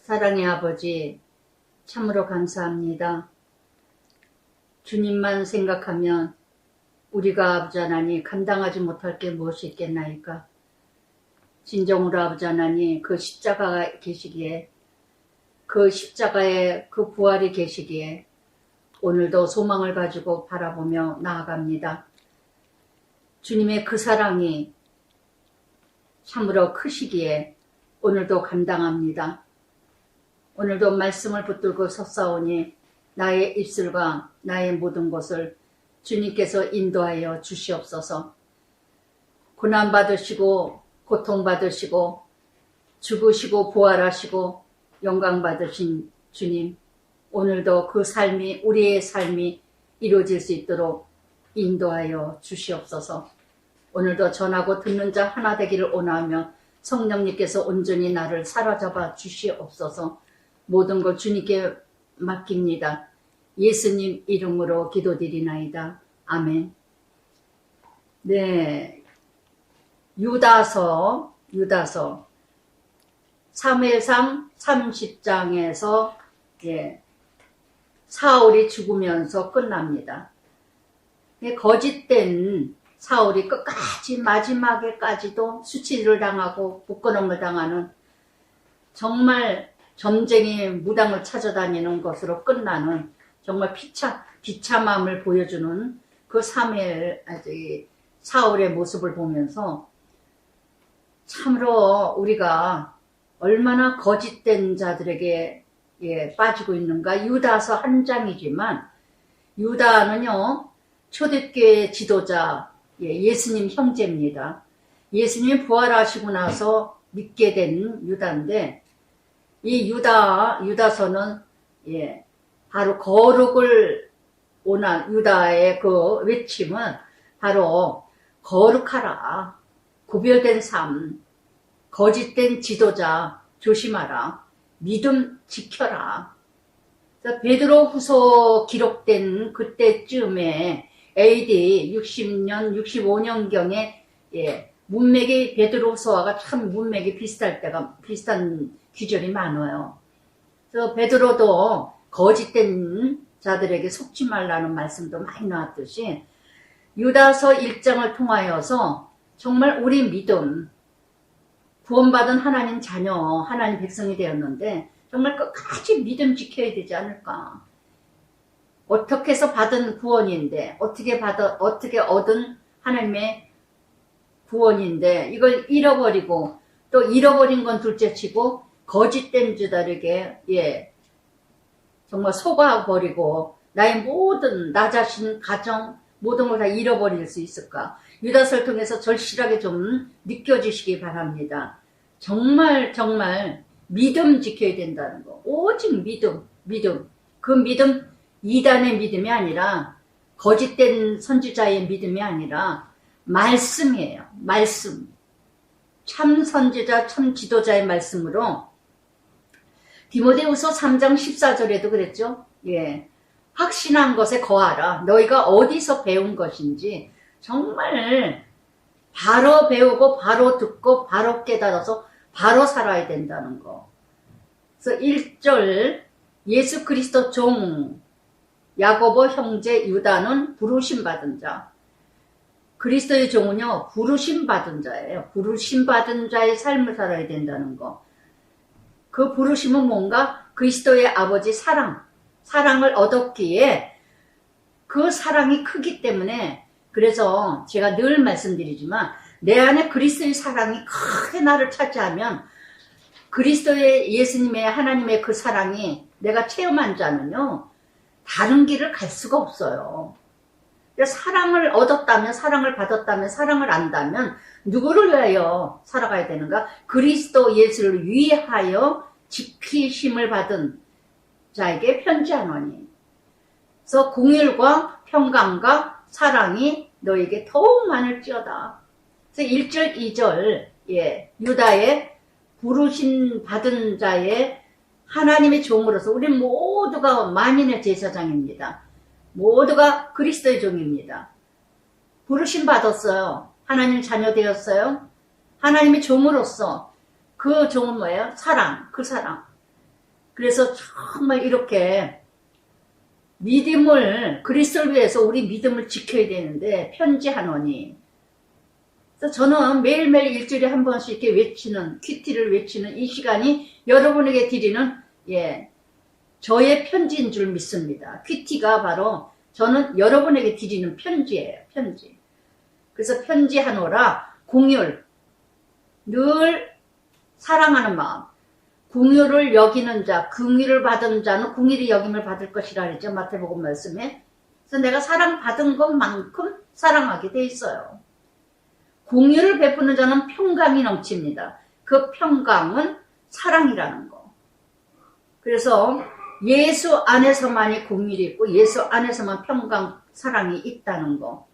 사랑의 아버지, 참으로 감사합니다. 주님만 생각하면 우리가 아버지 하나님 감당하지 못할 게 무엇이 있겠나이까. 진정으로 아버지 하나님 그 십자가가 계시기에, 그 십자가의 그 부활이 계시기에 오늘도 소망을 가지고 바라보며 나아갑니다. 주님의 그 사랑이 참으로 크시기에 오늘도 감당합니다. 오늘도 말씀을 붙들고 섰사오니 나의 입술과 나의 모든 것을 주님께서 인도하여 주시옵소서. 고난받으시고 고통받으시고 죽으시고 부활하시고 영광받으신 주님, 오늘도 그 삶이, 우리의 삶이 이루어질 수 있도록 인도하여 주시옵소서. 오늘도 전하고 듣는 자 하나 되기를 원하며 성령님께서 온전히 나를 사로잡아 주시옵소서. 모든 것 주님께 맡깁니다. 예수님 이름으로 기도드리나이다. 아멘. 네, 유다서 사무엘상 30장에서 사울이 죽으면서 끝납니다. 거짓된 사울이 끝까지 마지막에까지도 수치를 당하고 부끄러움을 당하는, 정말 점쟁이 무당을 찾아다니는 것으로 끝나는 정말 비참함을 보여주는 그 사울의 모습을 보면서 참으로 우리가 얼마나 거짓된 자들에게 빠지고 있는가. 유다서 한 장이지만 유다는요, 초대교회 지도자 예수님 형제입니다. 예수님이 부활하시고 나서 믿게 된 유다인데, 이 유다서는 바로 거룩을 원한 유다의 그 외침은 바로 거룩하라, 구별된 삶, 거짓된 지도자 조심하라, 믿음 지켜라. 베드로 후서 기록된 그때쯤에 AD 60년, 65년경에 문맥이 베드로 후서와 참 문맥이 비슷한 귀절이 많아요. 그래서 베드로도 거짓된 자들에게 속지 말라는 말씀도 많이 나왔듯이 유다서 1장을 통하여서 정말 우리 믿음, 구원받은 하나님 자녀, 하나님 백성이 되었는데 정말 끝까지 믿음 지켜야 되지 않을까. 어떻게 해서 받은 구원인데, 어떻게 얻은 하나님의 구원인데 이걸 잃어버리고, 또 잃어버린 건 둘째치고 거짓된 자들에게 정말 속아버리고 나의 모든, 나 자신, 가정 모든 걸 다 잃어버릴 수 있을까. 유다서를 통해서 절실하게 좀 느껴지시기 바랍니다. 정말 믿음 지켜야 된다는 거. 오직 믿음. 그 믿음, 이단의 믿음이 아니라, 거짓된 선지자의 믿음이 아니라 말씀이에요. 말씀. 참 선지자, 참 지도자의 말씀으로 디모데후서 3장 14절에도 그랬죠. 확신한 것에 거하라. 너희가 어디서 배운 것인지 정말 바로 배우고 바로 듣고 바로 깨달아서 바로 살아야 된다는 거. 그래서 1절, 예수 그리스도 종 야고보 형제 유다는 부르심 받은 자. 그리스도의 종은요, 부르심 받은 자예요. 부르심 받은 자의 삶을 살아야 된다는 거. 그 부르심은 뭔가 그리스도의 아버지 사랑을 얻었기에 그 사랑이 크기 때문에, 그래서 제가 늘 말씀드리지만 내 안에 그리스도의 사랑이 크게 나를 차지하면, 그리스도의 예수님의 하나님의 그 사랑이 내가 체험한 자는요, 다른 길을 갈 수가 없어요. 사랑을 얻었다면, 사랑을 받았다면, 사랑을 안다면 누구를 위하여 살아가야 되는가? 그리스도 예수를 위하여 지키심을 받은 자에게 편지하노니. 그래서 공율과 평강과 사랑이 너에게 더욱 많을지어다. 그래서 1절, 2절, 유다의 부르심 받은 자의 하나님의 종으로서 우리 모두가 만인의 제사장입니다. 모두가 그리스도의 종입니다. 부르심 받았어요. 하나님 자녀 되었어요. 하나님의 종으로서 그 종은 뭐예요? 사랑, 그 사랑. 그래서 정말 이렇게 믿음을, 그리스도를 위해서 우리 믿음을 지켜야 되는데 편지하노니. 그래서 저는 매일매일 일주일에 한 번씩 이렇게 외치는, 큐티를 외치는 이 시간이 여러분에게 드리는, 저의 편지인 줄 믿습니다. 큐티가 바로 저는 여러분에게 드리는 편지예요. 편지. 그래서 편지하노라. 공율, 늘 사랑하는 마음, 궁유를 여기는 자, 긍휼을 받은 자는 궁일이 여김을 받을 것이라 그랬죠. 마태복음 말씀에. 그래서 내가 사랑받은 것만큼 사랑하게 돼 있어요. 궁유를 베푸는 자는 평강이 넘칩니다. 그 평강은 사랑이라는 거. 그래서 예수 안에서만이 궁율이 있고 예수 안에서만 평강, 사랑이 있다는 거.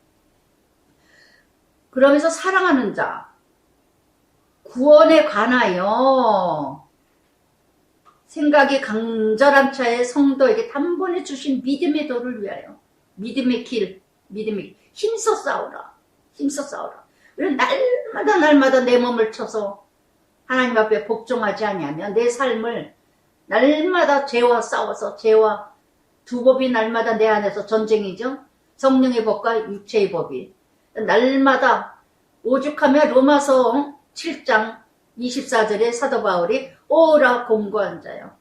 그러면서 사랑하는 자, 구원에 관하여 생각이 강절한 차에 성도에게 단번에 주신 믿음의 도를 위하여, 믿음의 길, 힘써 싸우라. 힘써 싸우라. 우리는 날마다 내 몸을 쳐서 하나님 앞에 복종하지 않으면 내 삶을 날마다 죄와 싸워서, 죄와 두 법이 날마다 내 안에서 전쟁이죠. 성령의 법과 육체의 법이 날마다 오죽하며 로마서 7장 24절에 사도 바울이 오라 공고한 자여,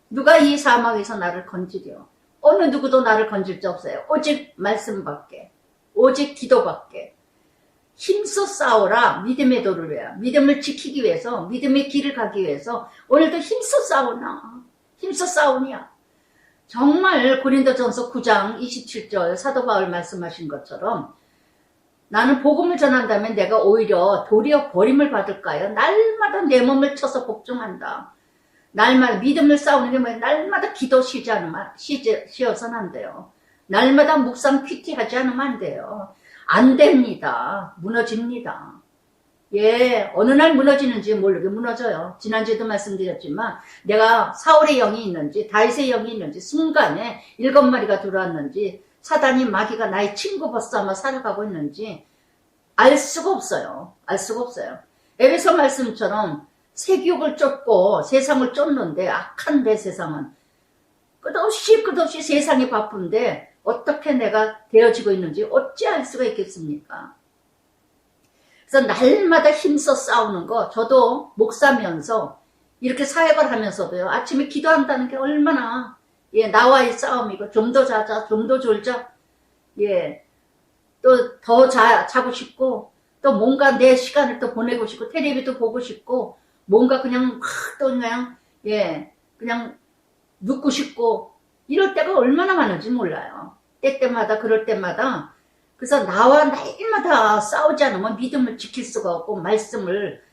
누가 이 사망에서 나를 건지려. 어느 누구도 나를 건질 자 없어요. 오직 말씀밖에, 오직 기도밖에. 힘써 싸우라. 믿음의 도를 위하여, 믿음을 지키기 위해서, 믿음의 길을 가기 위해서 오늘도 힘써 싸우나, 힘써 싸우냐. 정말 고린도전서 9장 27절 사도 바울 말씀하신 것처럼 나는 복음을 전한다면 내가 오히려 도리어 버림을 받을까요? 날마다 내 몸을 쳐서 복종한다. 날마다 믿음을 싸우는 게 뭐예요? 날마다 기도 쉬어서는 안 돼요. 날마다 묵상 큐티하지 않으면 안 돼요. 안 됩니다. 무너집니다. 어느 날 무너지는지 모르게 무너져요. 지난주에도 말씀드렸지만 내가 사울의 영이 있는지 다윗의 영이 있는지, 순간에 7마리가 들어왔는지, 사단이 마귀가 나의 친구 벗삼아 살아가고 있는지 알 수가 없어요. 알 수가 없어요. 에베소 말씀처럼 세교육을 쫓고 세상을 쫓는데, 악한 내 세상은 끝없이 세상이 바쁜데 어떻게 내가 되어지고 있는지 어찌 알 수가 있겠습니까? 그래서 날마다 힘써 싸우는 거, 저도 목사면서 이렇게 사역을 하면서도요, 아침에 기도한다는 게 얼마나 나와의 싸움이고, 좀 더 자자, 좀 더 졸자, 또 더 자고 싶고, 또 뭔가 내 시간을 또 보내고 싶고, 텔레비도 보고 싶고, 뭔가 그냥 또 그냥 눕고 싶고, 이럴 때가 얼마나 많은지 몰라요. 때때마다, 그럴 때마다. 그래서 나와 날마다 싸우지 않으면 믿음을 지킬 수가 없고, 말씀을,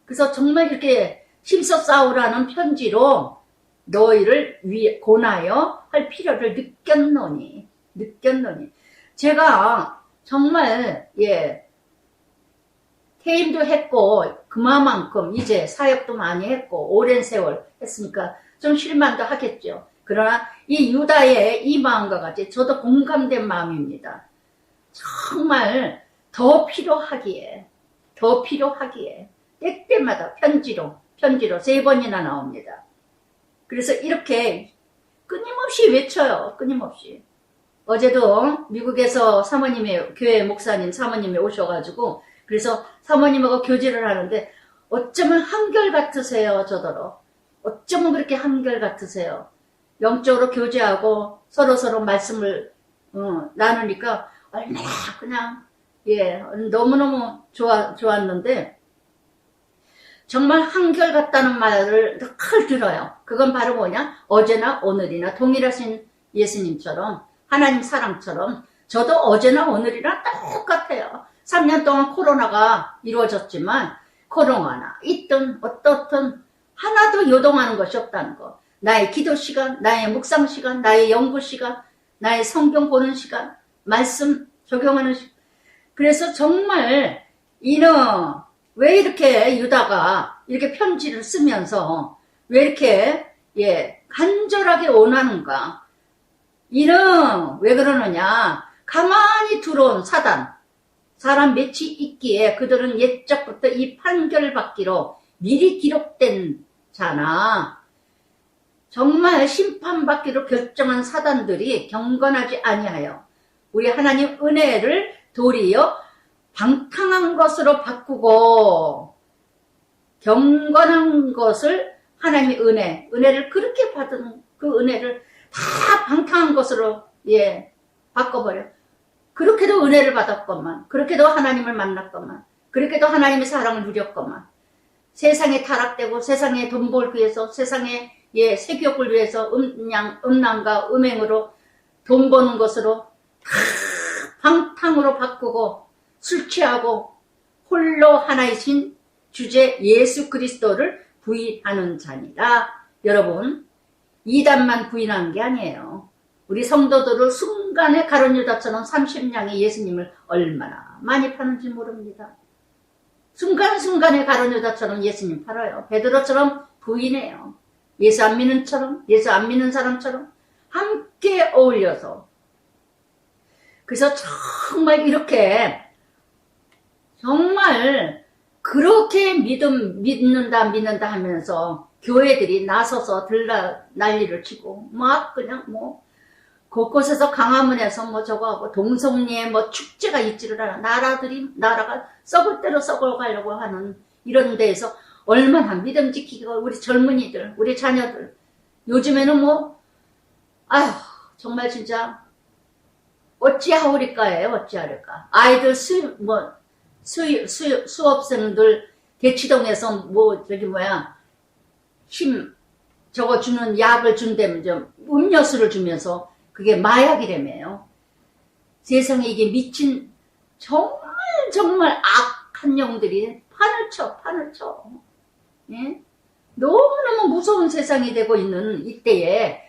그래서 정말 이렇게 힘써 싸우라는 편지로 너희를 권하여 할 필요를 느꼈노니. 제가 정말, 퇴임도 했고, 그만큼 이제 사역도 많이 했고, 오랜 세월 했으니까 좀 실망도 하겠죠. 그러나 이 유다의 이 마음과 같이 저도 공감된 마음입니다. 정말 더 필요하기에 때때마다 편지로 3번이나 나옵니다. 그래서 이렇게 끊임없이 외쳐요. 끊임없이. 어제도 미국에서 교회 목사님 사모님이 오셔가지고, 그래서 사모님하고 교제를 하는데 어쩌면 한결같으세요. 저더러 어쩌면 그렇게 한결같으세요. 영적으로 교제하고 서로 말씀을 나누니까 얼마나 그냥 너무너무 좋았는데, 정말 한결같다는 말을 늘 들어요. 그건 바로 뭐냐? 어제나 오늘이나 동일하신 예수님처럼, 하나님 사랑처럼 저도 어제나 오늘이나 똑같아요. 3년 동안 코로나가 이루어졌지만 코로나나 있든 어떻든 하나도 요동하는 것이 없다는 거. 나의 기도 시간, 나의 묵상 시간, 나의 연구 시간, 나의 성경 보는 시간, 말씀 적용하는 시간. 그래서 정말 왜 이렇게 유다가 이렇게 편지를 쓰면서 왜 이렇게 간절하게 원하는가? 왜 그러느냐? 가만히 들어온 사람 몇이 있기에 그들은 옛적부터 이 판결받기로 미리 기록된 자나, 정말 심판받기로 결정한 사단들이 경건하지 아니하여 우리 하나님 은혜를 도리어 방탕한 것으로 바꾸고 경건한 것을 하나님의 은혜를 그렇게 받은 그 은혜를 다 방탕한 것으로 바꿔버려. 그렇게도 은혜를 받았건만, 그렇게도 하나님을 만났건만, 그렇게도 하나님의 사랑을 누렸건만, 세상에 타락되고 세상에 돈 벌기 위해서, 세상에 세욕을 위해서 음란과 음행으로 돈 버는 것으로 다 방탕으로 바꾸고 술 취하고 홀로 하나이신 주제 예수 그리스도를 부인하는 자니라. 여러분, 이단만 부인한 게 아니에요. 우리 성도들을 순간에 가룟유다처럼 30냥의 예수님을 얼마나 많이 파는지 모릅니다. 순간순간에 가룟유다처럼 예수님 팔아요. 베드로처럼 부인해요. 예수 안 믿는 사람처럼 함께 어울려서. 그래서 정말 이렇게 정말 그렇게 믿는다 하면서 교회들이 나서서 난리를 치고 막 그냥 곳곳에서 강화문에서 저거 하고 동성리에 축제가 있지를 않아. 나라가 썩을 대로 썩어가려고 하는 이런 데에서 얼마나 믿음 지키고 우리 젊은이들, 우리 자녀들 요즘에는 아휴 정말 진짜 어찌하오리까예요. 어찌하릴까. 아이들 수업생들 대치동에서 저거 주는 약을 준다면 음료수를 주면서 그게 마약이라며요. 세상에 이게 미친 정말 악한 영들이 판을 쳐. 예? 너무너무 무서운 세상이 되고 있는 이때에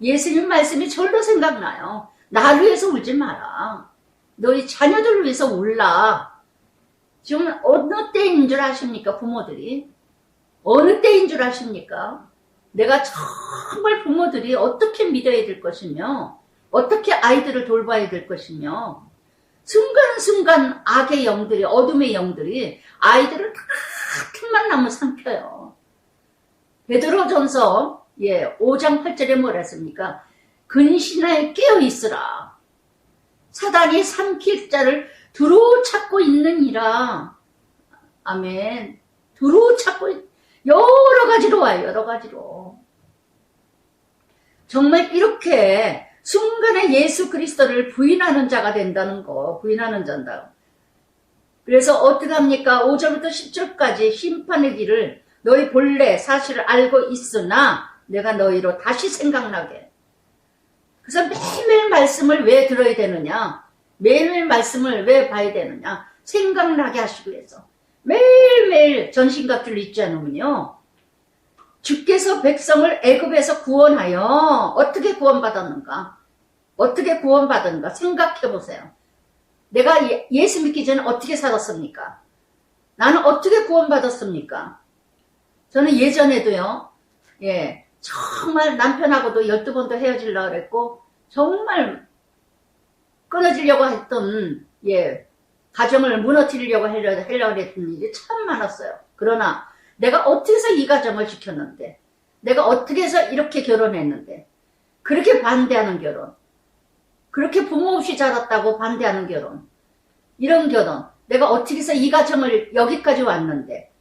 예수님 말씀이 절로 생각나요. 나를 위해서 울지 마라. 너희 자녀들을 위해서 울라. 지금 어느 때인 줄 아십니까? 부모들이. 어느 때인 줄 아십니까? 내가 정말 부모들이 어떻게 믿어야 될 것이며 어떻게 아이들을 돌봐야 될 것이며 순간순간 악의 영들이 어둠의 영들이 아이들을 다 틈만 나면 삼켜요. 베드로전서 5장 8절에 뭐라 했습니까? 근신하여 깨어있으라. 사단이 삼킬 자를 두루 찾고 있느니라. 아멘. 두루 찾고 여러 가지로 와요. 여러 가지로. 정말 이렇게 순간에 예수 그리스도를 부인하는 자가 된다는 거. 부인하는 자다. 그래서 어떻게 합니까? 5절부터 10절까지 심판의 길을 너희 본래 사실을 알고 있으나 내가 너희로 다시 생각나게. 그래서 매일매일 말씀을 왜 들어야 되느냐? 매일매일 말씀을 왜 봐야 되느냐? 생각나게 하시기 위해서. 매일매일 전신갑주를 입지 않으면요. 주께서 백성을 애굽에서 구원하여 어떻게 구원받았는가? 어떻게 구원받았는가? 생각해 보세요. 내가 예수 믿기 전에 어떻게 살았습니까? 나는 어떻게 구원받았습니까? 저는 예전에도요. 정말 남편하고도 12번도 헤어지려고 그랬고 정말 끊어지려고 했던 가정을 무너뜨리려고 하려고 했던 일이 참 많았어요. 그러나 내가 어떻게 해서 이 가정을 지켰는데, 내가 어떻게 해서 이렇게 결혼했는데, 그렇게 반대하는 결혼, 그렇게 부모 없이 자랐다고 반대하는 결혼, 이런 결혼, 내가 어떻게 해서 이 가정을 여기까지 왔는데,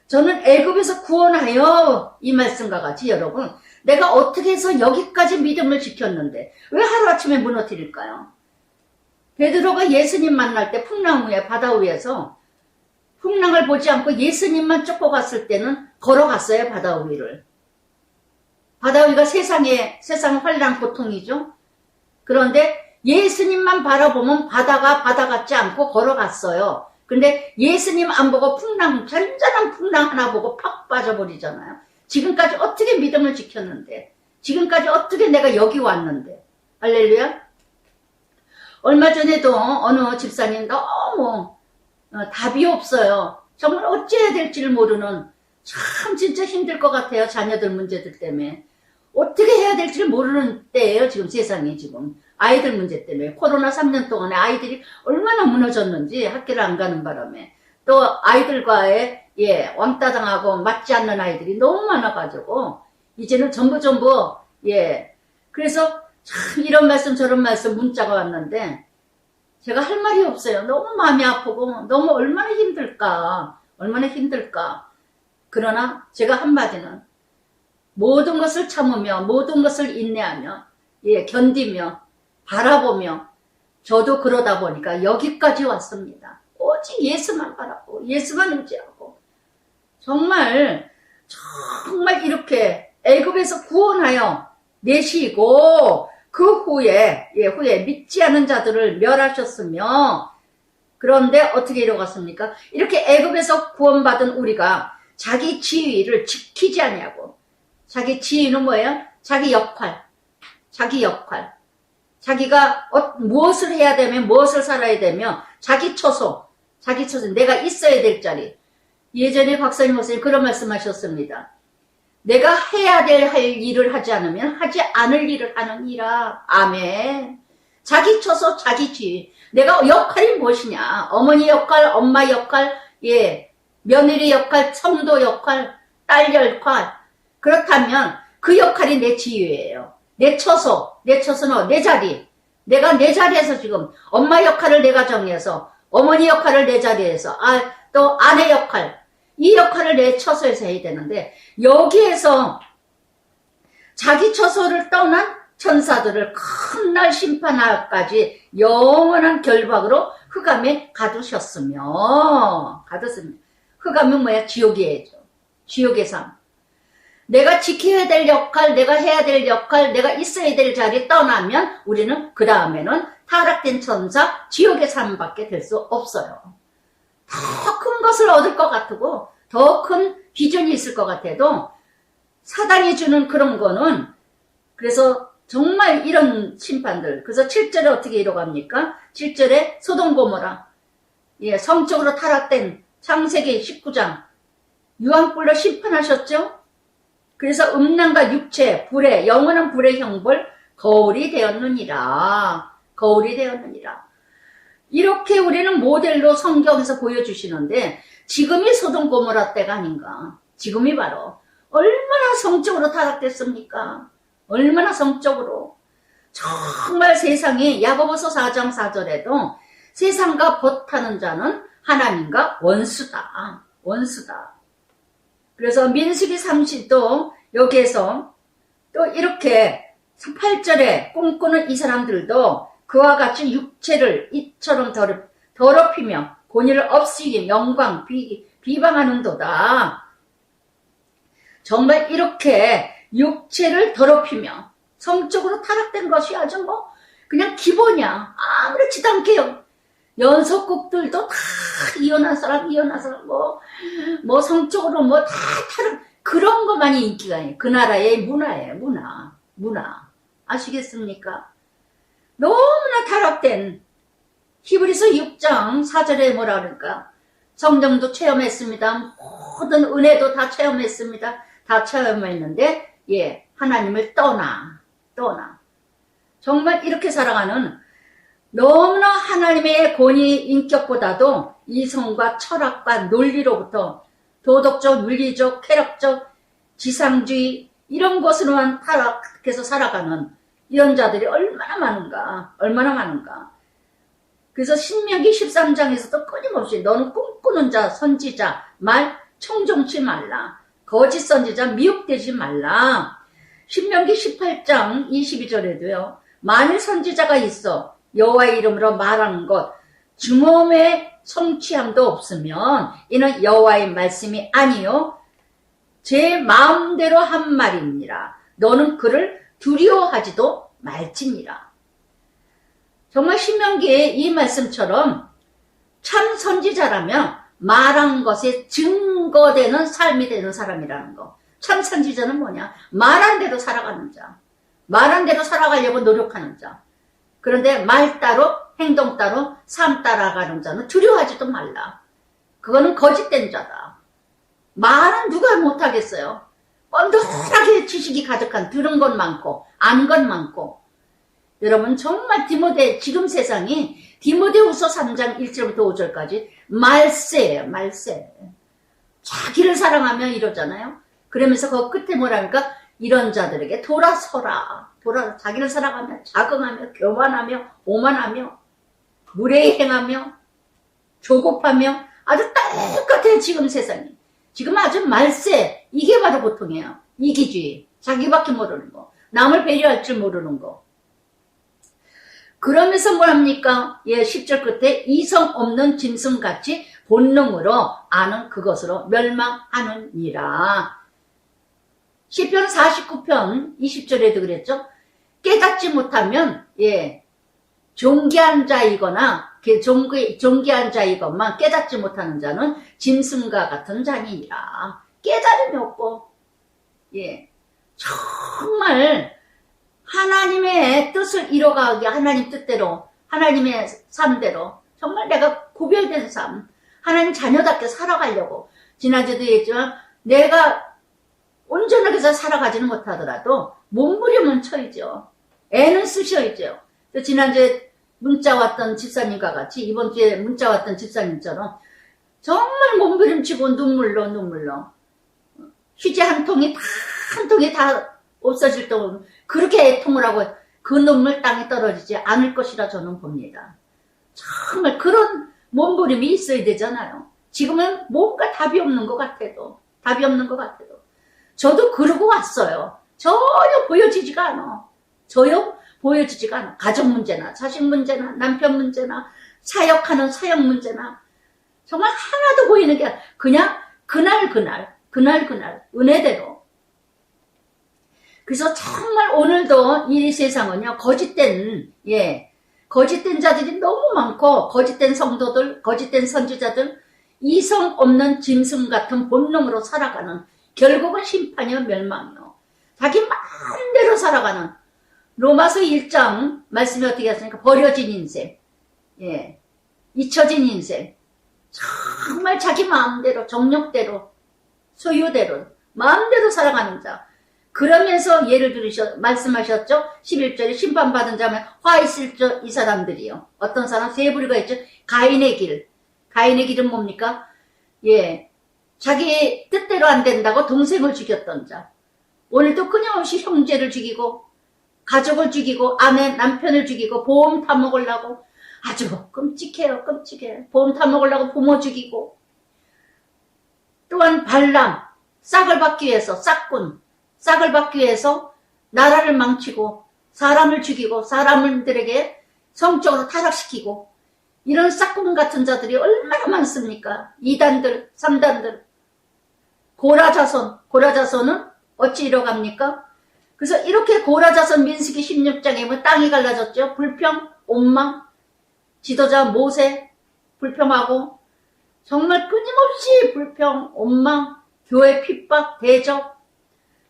저는 애굽에서 구원하여 이 말씀과 같이 여러분, 내가 어떻게 해서 여기까지 믿음을 지켰는데 왜 하루아침에 무너뜨릴까요? 베드로가 예수님 만날 때 풍랑 위에 바다 위에서 풍랑을 보지 않고 예수님만 쫓고 갔을 때는 걸어갔어요. 바다 위를. 바다 위가 세상 환랑 고통이죠. 그런데 예수님만 바라보면 바다가 바다 같지 않고 걸어갔어요. 근데 예수님 안 보고 잔잔한 풍랑 하나 보고 팍 빠져버리잖아요. 지금까지 어떻게 믿음을 지켰는데, 지금까지 어떻게 내가 여기 왔는데. 할렐루야. 얼마 전에도 어느 집사님 너무 답이 없어요. 정말 어찌해야 될지를 모르는, 참 진짜 힘들 것 같아요. 자녀들 문제들 때문에. 어떻게 해야 될지를 모르는 때예요. 지금 세상이 지금. 아이들 문제 때문에. 코로나 3년 동안에 아이들이 얼마나 무너졌는지, 학교를 안 가는 바람에. 또 아이들과의 왕따 당하고 맞지 않는 아이들이 너무 많아가지고 이제는 전부, 예. 그래서 참 이런 말씀 저런 말씀 문자가 왔는데, 제가 할 말이 없어요. 너무 마음이 아프고, 너무 얼마나 힘들까. 그러나 제가 한마디는, 모든 것을 참으며, 모든 것을 인내하며, 예, 견디며, 바라보며, 저도 그러다 보니까 여기까지 왔습니다. 오직 예수만 바라보고, 예수만 의지하고, 정말 이렇게 애굽에서 구원하여 내시고, 그 후에 믿지 않은 자들을 멸하셨으며, 그런데 어떻게 이루었습니까? 이렇게 애굽에서 구원받은 우리가 자기 지위를 지키지 아니하고, 자기 지위는 뭐예요? 자기 역할. 자기가 무엇을 해야 되며, 무엇을 살아야 되며, 자기 처소, 내가 있어야 될 자리. 예전에 박사님 목사님 그런 말씀하셨습니다. 내가 해야 할 일을 하지 않으면 하지 않을 일을 하는 이라. 아멘. 자기 처소, 자기 지위. 내가 역할이 무엇이냐? 어머니 역할, 엄마 역할, 예, 며느리 역할, 성도 역할, 딸 역할. 그렇다면 그 역할이 내 지위예요. 내 처소는 내 자리. 내가 내 자리에서 지금 엄마 역할을 내가 정해서, 어머니 역할을 내 자리에서, 또 아내 역할, 이 역할을 내 처소에서 해야 되는데, 여기에서 자기 처소를 떠난 천사들을 큰 날 심판날까지 영원한 결박으로 흑암에 가두셨으며, 흑암은 뭐야? 지옥이에요. 지옥의 삶. 내가 지켜야 될 역할, 내가 해야 될 역할, 내가 있어야 될 자리 떠나면 우리는 그 다음에는 타락된 천사, 지옥의 삶밖에 될 수 없어요. 더 큰 것을 얻을 것 같고, 더 큰 비전이 있을 것 같아도 사단이 주는 그런 거는, 그래서 정말 이런 심판들, 그래서 7절에 어떻게 이뤄갑니까? 7절에 소돔 고모라, 예, 성적으로 타락된 창세기 19장 유황불로 심판하셨죠? 그래서 음란과 육체, 불의, 영원한 불의 형벌, 거울이 되었느니라. 이렇게 우리는 모델로 성경에서 보여주시는데, 지금이 소돔 고모라 때가 아닌가. 지금이 바로 얼마나 성적으로 타락됐습니까? 얼마나 성적으로. 정말 세상이 야고보서 4장 4절에도 세상과 벗하는 자는 하나님과 원수다. 그래서 민수기 30도 여기에서 또 이렇게 8절에 꿈꾸는 이 사람들도 그와 같이 육체를 이처럼 더럽히며 본의를 없이기 영광 비방하는도다. 정말 이렇게 육체를 더럽히며 성적으로 타락된 것이 아주 그냥 기본이야. 아무렇지도 않게 연속곡들도 다 이혼한 사람 성적으로 다 타락, 그런 것만이 인기가 있어요. 그 나라의 문화. 아시겠습니까? 너무나 타락된, 히브리서 6장 4절에 뭐라 그럴까? 성령도 체험했습니다. 모든 은혜도 다 체험했습니다. 다 체험했는데, 예, 하나님을 떠나. 정말 이렇게 살아가는, 너무나 하나님의 권위 인격보다도 이성과 철학과 논리로부터 도덕적, 윤리적, 쾌락적, 지상주의 이런 것으로만 타락해서 살아가는 이런 자들이 얼마나 많은가. 그래서 신명기 13장에서도 끊임없이 너는 꿈꾸는 자, 선지자 말 청종치 말라. 거짓 선지자 미혹되지 말라. 신명기 18장 22절에도요. 만일 선지자가 있어 여호와의 이름으로 말하는 것 주mom의 성취함도 없으면 이는 여호와의 말씀이 아니요 제 마음대로 한 말이니라. 너는 그를 두려워하지도 말지니라. 정말 신명기의 이 말씀처럼 참 선지자라면 말한 것에 증거되는 삶이 되는 사람이라는 거. 참 선지자는 뭐냐? 말한 대로 살아가는 자. 말한 대로 살아가려고 노력하는 자. 그런데 말 따로 행동 따로 삶 따라가는 자는 두려워하지도 말라. 그거는 거짓된 자다. 말은 누가 못하겠어요. 뻔뻔하게 지식이 가득한, 들은 것 많고 안 것 많고. 여러분 정말 지금 세상이 디모데후서 3장 1절부터 5절까지 말세예요. 말세. 자기를 사랑하며 이러잖아요. 그러면서 그 끝에 뭐라니까 이런 자들에게 돌아서라. 자기를 살아가며 자긍하며 교만하며 오만하며 무례히 행하며 조급하며 아주 똑같아요. 지금 세상이. 지금 아주 말세. 이게 바로 고통이에요. 이기주의. 자기밖에 모르는 거. 남을 배려할 줄 모르는 거. 그러면서 뭐합니까? 예, 10절 끝에 이성 없는 짐승같이 본능으로 아는 그것으로 멸망하느니라. 시편 49편 20절에도 그랬죠. 깨닫지 못하면 예, 존귀한 자이거나 존귀한 자이건만 깨닫지 못하는 자는 짐승과 같은 자니라. 깨달음이 없고 예, 정말 하나님의 뜻을 이뤄가기, 하나님 뜻대로, 하나님의 삶대로 정말 내가 구별된 삶, 하나님 자녀답게 살아가려고 지난주에도 얘기했지만 내가 온전하게 해서 살아가지는 못하더라도 몸부림은 쳐야죠. 애는 쓰셔야죠. 지난주에 문자 왔던 집사님과 같이 이번 주에 문자 왔던 집사님처럼 정말 몸부림치고 눈물로 휴지 한 통이 다 없어질 동안 그렇게 애통을 하고 그 눈물 땅에 떨어지지 않을 것이라 저는 봅니다. 정말 그런 몸부림이 있어야 되잖아요. 지금은 뭔가 답이 없는 것 같아도 저도 그러고 왔어요. 전혀 보여지지가 않아. 가정 문제나 자식 문제나 남편 문제나 사역하는 사역 문제나 정말 하나도 보이는 게 아니라 그냥 그날 은혜대로. 그래서 정말 오늘도 이 세상은요, 거짓된 자들이 너무 많고, 거짓된 성도들, 거짓된 선지자들, 이성 없는 짐승 같은 본능으로 살아가는, 결국은 심판이요, 멸망이요. 자기 마음대로 살아가는, 로마서 1장 말씀이 어떻게 하십니까? 버려진 인생, 예, 잊혀진 인생, 정말 자기 마음대로, 정욕대로, 소유대로, 마음대로 살아가는 자. 그러면서 예를 말씀하셨죠? 11절에 심판받은 자면 화 있을 이 사람들이요. 어떤 사람? 세 부류가 있죠. 가인의 길은 뭡니까? 예, 자기 뜻대로 안 된다고 동생을 죽였던 자. 오늘도 끊임없이 형제를 죽이고 가족을 죽이고 아내 남편을 죽이고 보험 타먹으려고 아주 끔찍해요. 보험 타먹으려고 부모 죽이고 또한 발람 싹을 받기 위해서 싹을 받기 위해서 나라를 망치고 사람을 죽이고 사람들에게 성적으로 타락시키고 이런 싹군 같은 자들이 얼마나 많습니까? 2단들, 3단들. 고라자손은 어찌 이뤄갑니까? 그래서 이렇게 고라자손 민수기 16장에 보면 땅이 갈라졌죠. 불평, 원망, 지도자 모세 불평하고 정말 끊임없이 불평, 원망, 교회 핍박, 대적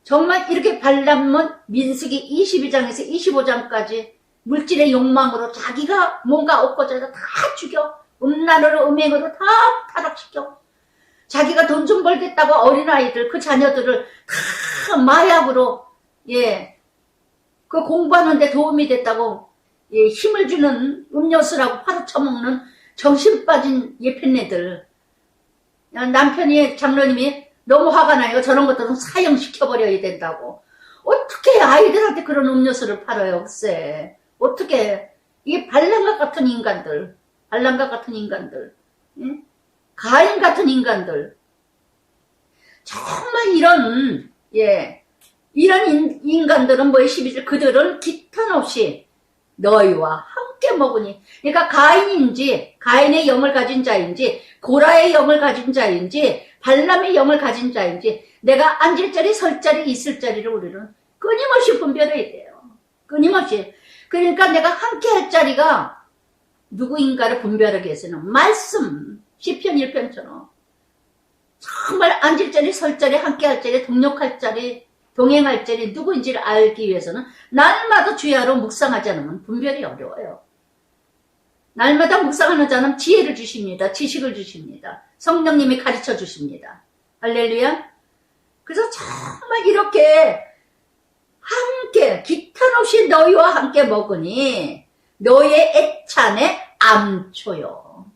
정말 이렇게 발람은 민수기 22장에서 25장까지 물질의 욕망으로 자기가 뭔가 얻고자 해서 다 죽여 음란으로 음행으로 다 타락시켜 자기가 돈 좀 벌겠다고 어린아이들 그 자녀들을 다 마약으로 그 공부하는데 도움이 됐다고 힘을 주는 음료수라고 파묻혀먹는 정신 빠진 예편네들 남편이 장로님이 너무 화가 나요. 저런 것들은 사형시켜버려야 된다고. 어떻게 아이들한테 그런 음료수를 팔아요, 글쎄. 어떻게. 이게 발람과 같은 인간들. 응? 가인 같은 인간들. 정말 이런 인간들은 뭐에 12절 그들은 기탄 없이 너희와 함께 먹으니. 그러니까 가인의 영을 가진 자인지, 고라의 영을 가진 자인지, 발람의 영을 가진 자인지 내가 앉을 자리, 설 자리, 있을 자리를 우리는 끊임없이 분별해야 돼요. 끊임없이. 그러니까 내가 함께 할 자리가 누구인가를 분별하기 위해서는 말씀, 시편 1편처럼 정말 앉을 자리, 설 자리, 함께 할 자리, 동력할 자리, 동행할 자리 누구인지를 알기 위해서는 날마다 주야로 묵상하지 않으면 분별이 어려워요. 날마다 묵상하는 자는 지혜를 주십니다. 지식을 주십니다. 성령님이 가르쳐 주십니다. 할렐루야. 그래서 정말 이렇게 함께 기탄 없이 너희와 함께 먹으니 너희의 애찬의 암초요.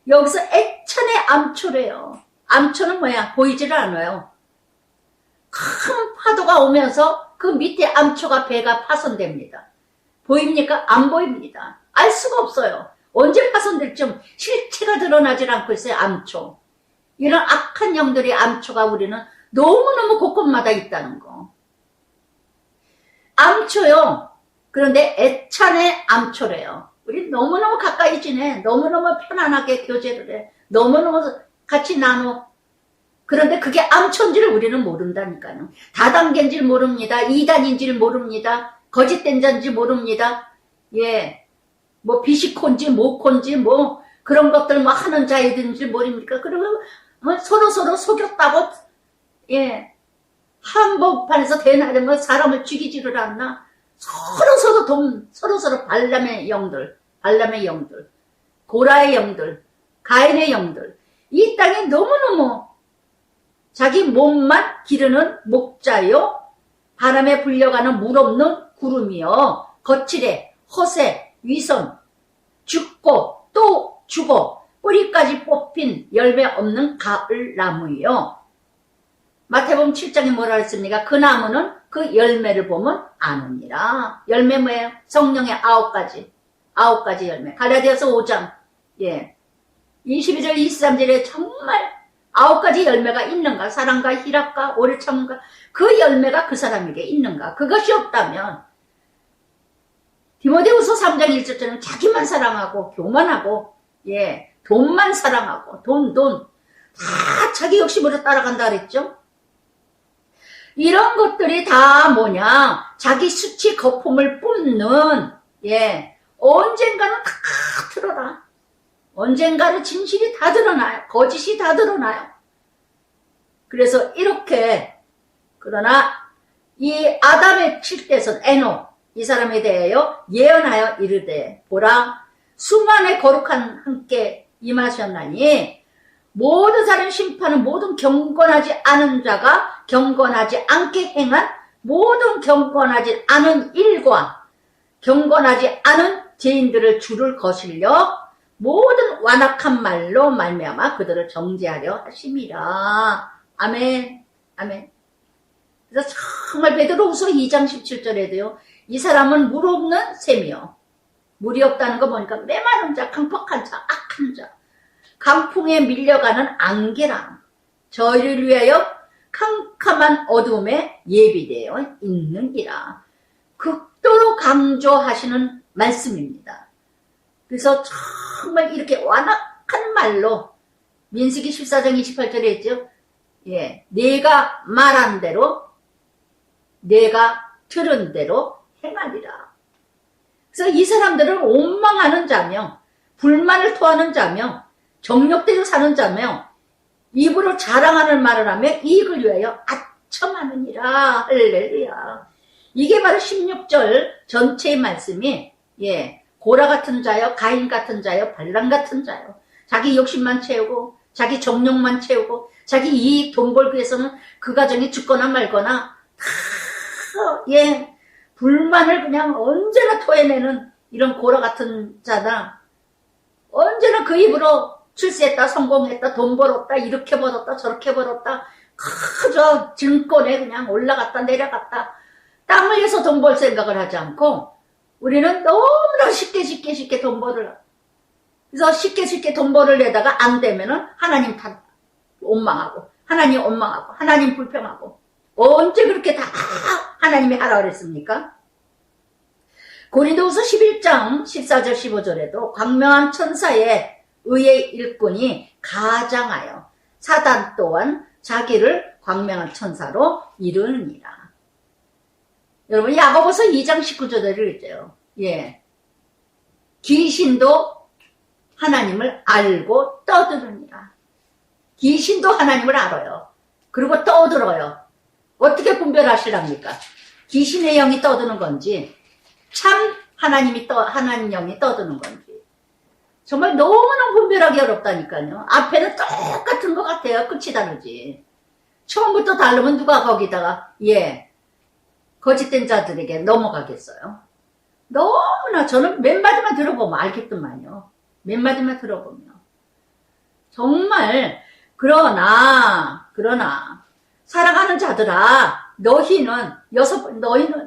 여기서 애찬의 암초래요. 암초는 뭐야? 보이지를 않아요. 큰 파도가 오면서 그 밑에 암초가 배가 파손됩니다. 보입니까? 안 보입니다. 알 수가 없어요. 언제 파손될지 실체가 드러나질 않고 있어요. 암초. 이런 악한 영들의 암초가 우리는 너무너무 곳곳마다 있다는 거. 암초요. 그런데 애찬의 암초래요. 우리 너무너무 가까이 지내. 너무너무 편안하게 교제를 해. 너무너무 같이 나눠. 그런데 그게 암초인지를 우리는 모른다니까요. 다단계인지를 모릅니다. 이단인지를 모릅니다. 거짓된 자인지 모릅니다. 예. 뭐 비시콘지 모콘지 뭐 그런 것들 뭐 하는 자이든지 모릅니까? 그리고 서로 속였다고 예. 한복판에서 대나르면 사람을 죽이지를 않나? 서로 발람의 영들, 고라의 영들, 가인의 영들. 이 땅에 너무너무 자기 몸만 기르는 목자요, 바람에 불려가는 물 없는 구름이요, 거칠에, 허세, 위선, 죽고 또 죽어 뿌리까지 뽑힌 열매 없는 가을나무이요. 마태복음 7장에 뭐라 했습니까? 그 나무는 그 열매를 보면 아느니라. 열매 뭐예요? 성령의 9가지 열매. 갈라디아서 5장 22절 23절에 정말 9가지 열매가 있는가? 사랑과 희락과 오래 참음과 그 열매가 그 사람에게 있는가? 그것이 없다면 디모데후서 3장 1절처럼 자기만 사랑하고 교만하고 돈만 사랑하고 돈 다 자기 욕심으로 따라간다 그랬죠? 이런 것들이 다 뭐냐? 자기 수치 거품을 뿜는 언젠가는 다 드러나. 언젠가는 진실이 다 드러나요. 거짓이 다 드러나요. 그래서 이렇게 그러나 이 아담의 칠대선 에노 이 사람에 대하여 예언하여 이르되 보라 수만의 거룩한 함께 임하셨나니 모든 사람 심판은 모든 경건하지 않은 자가 경건하지 않게 행한 모든 경건하지 않은 일과 경건하지 않은 죄인들을 줄을 거슬려 모든 완악한 말로 말미암아 그들을 정죄하려 하심이라. 아멘. 아멘. 그래서 정말 베드로후서 2장 17절에도요. 이 사람은 물 없는 셈이요. 물이 없다는 거 보니까 메마른 자, 강팍한 자, 악한 자. 강풍에 밀려가는 안개랑 저희를 위하여 캄캄한 어둠에 예비되어 있느니라. 극도로 강조하시는 말씀입니다. 그래서 정말 이렇게 완악한 말로 민수기 14장 28절에 있죠. 내가 말한 대로 내가 들은 대로 행하리라. 그래서 이 사람들은 원망하는 자며 불만을 토하는 자며 정욕대로 사는 자며 입으로 자랑하는 말을 하며 이익을 위하여 아첨하느니라. 할렐루야. 이게 바로 16절 전체의 말씀이 고라 같은 자요, 가인 같은 자요, 발람 같은 자요. 자기 욕심만 채우고 자기 정욕만 채우고 자기 이익 돈 벌기 위해서는 그 가정이 죽거나 말거나 불만을 그냥 언제나 토해내는 이런 고라 같은 자다. 언제나 그 입으로 출세했다, 성공했다, 돈 벌었다, 이렇게 벌었다, 저렇게 벌었다, 그저 증권에 그냥 올라갔다 내려갔다 땀 흘려서 돈 벌 생각을 하지 않고 우리는 너무나 쉽게 돈 벌으려. 그래서 쉽게 돈 벌으려다가 안 되면은 하나님 다 원망하고 하나님 원망하고 하나님 불평하고 언제 그렇게 다 하나님이 하라 그랬습니까? 고린도후서 11장 14절 15절에도 광명한 천사의 의의 일꾼이 가장하여 사단 또한 자기를 광명한 천사로 이르느니라. 여러분 야고보서 2장 19절을 읽죠. 귀신도 하나님을 알고 떠드느니라. 귀신도 하나님을 알아요. 그리고 떠들어요. 어떻게 분별하시랍니까? 귀신의 영이 떠드는 건지 참 하나님 영이 떠드는 건지 정말 너무너무 분별하기 어렵다니까요. 앞에는 똑같은 것 같아요. 끝이 다르지. 처음부터 다르면 누가 거기다가 거짓된 자들에게 넘어가겠어요. 너무나 저는 몇 마디만 들어보면 알겠더만요. 몇 마디만 들어보면 정말 그러나 사랑하는 자들아 너희는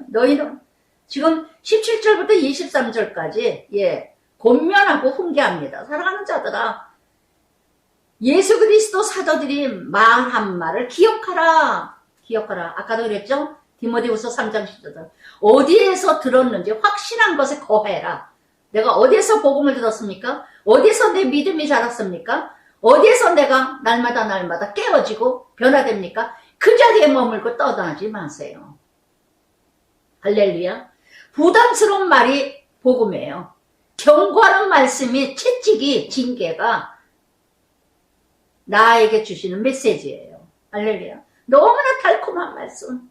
너희는 지금 17절부터 23절까지 권면하고 훈계합니다. 사랑하는 자들아, 예수 그리스도 사도들이 말한 말을 기억하라. 아까도 그랬죠? 디모데후서 3장 10절. 어디에서 들었는지 확신한 것에 거해라. 내가 어디에서 복음을 들었습니까? 어디에서 내 믿음이 자랐습니까? 어디에서 내가 날마다 깨어지고 변화됩니까? 그 자리에 머물고 떠나지 마세요. 할렐루야. 부담스러운 말이 복음이에요. 경고하는 말씀이 채찍이 징계가 나에게 주시는 메시지예요. 할렐루야. 너무나 달콤한 말씀,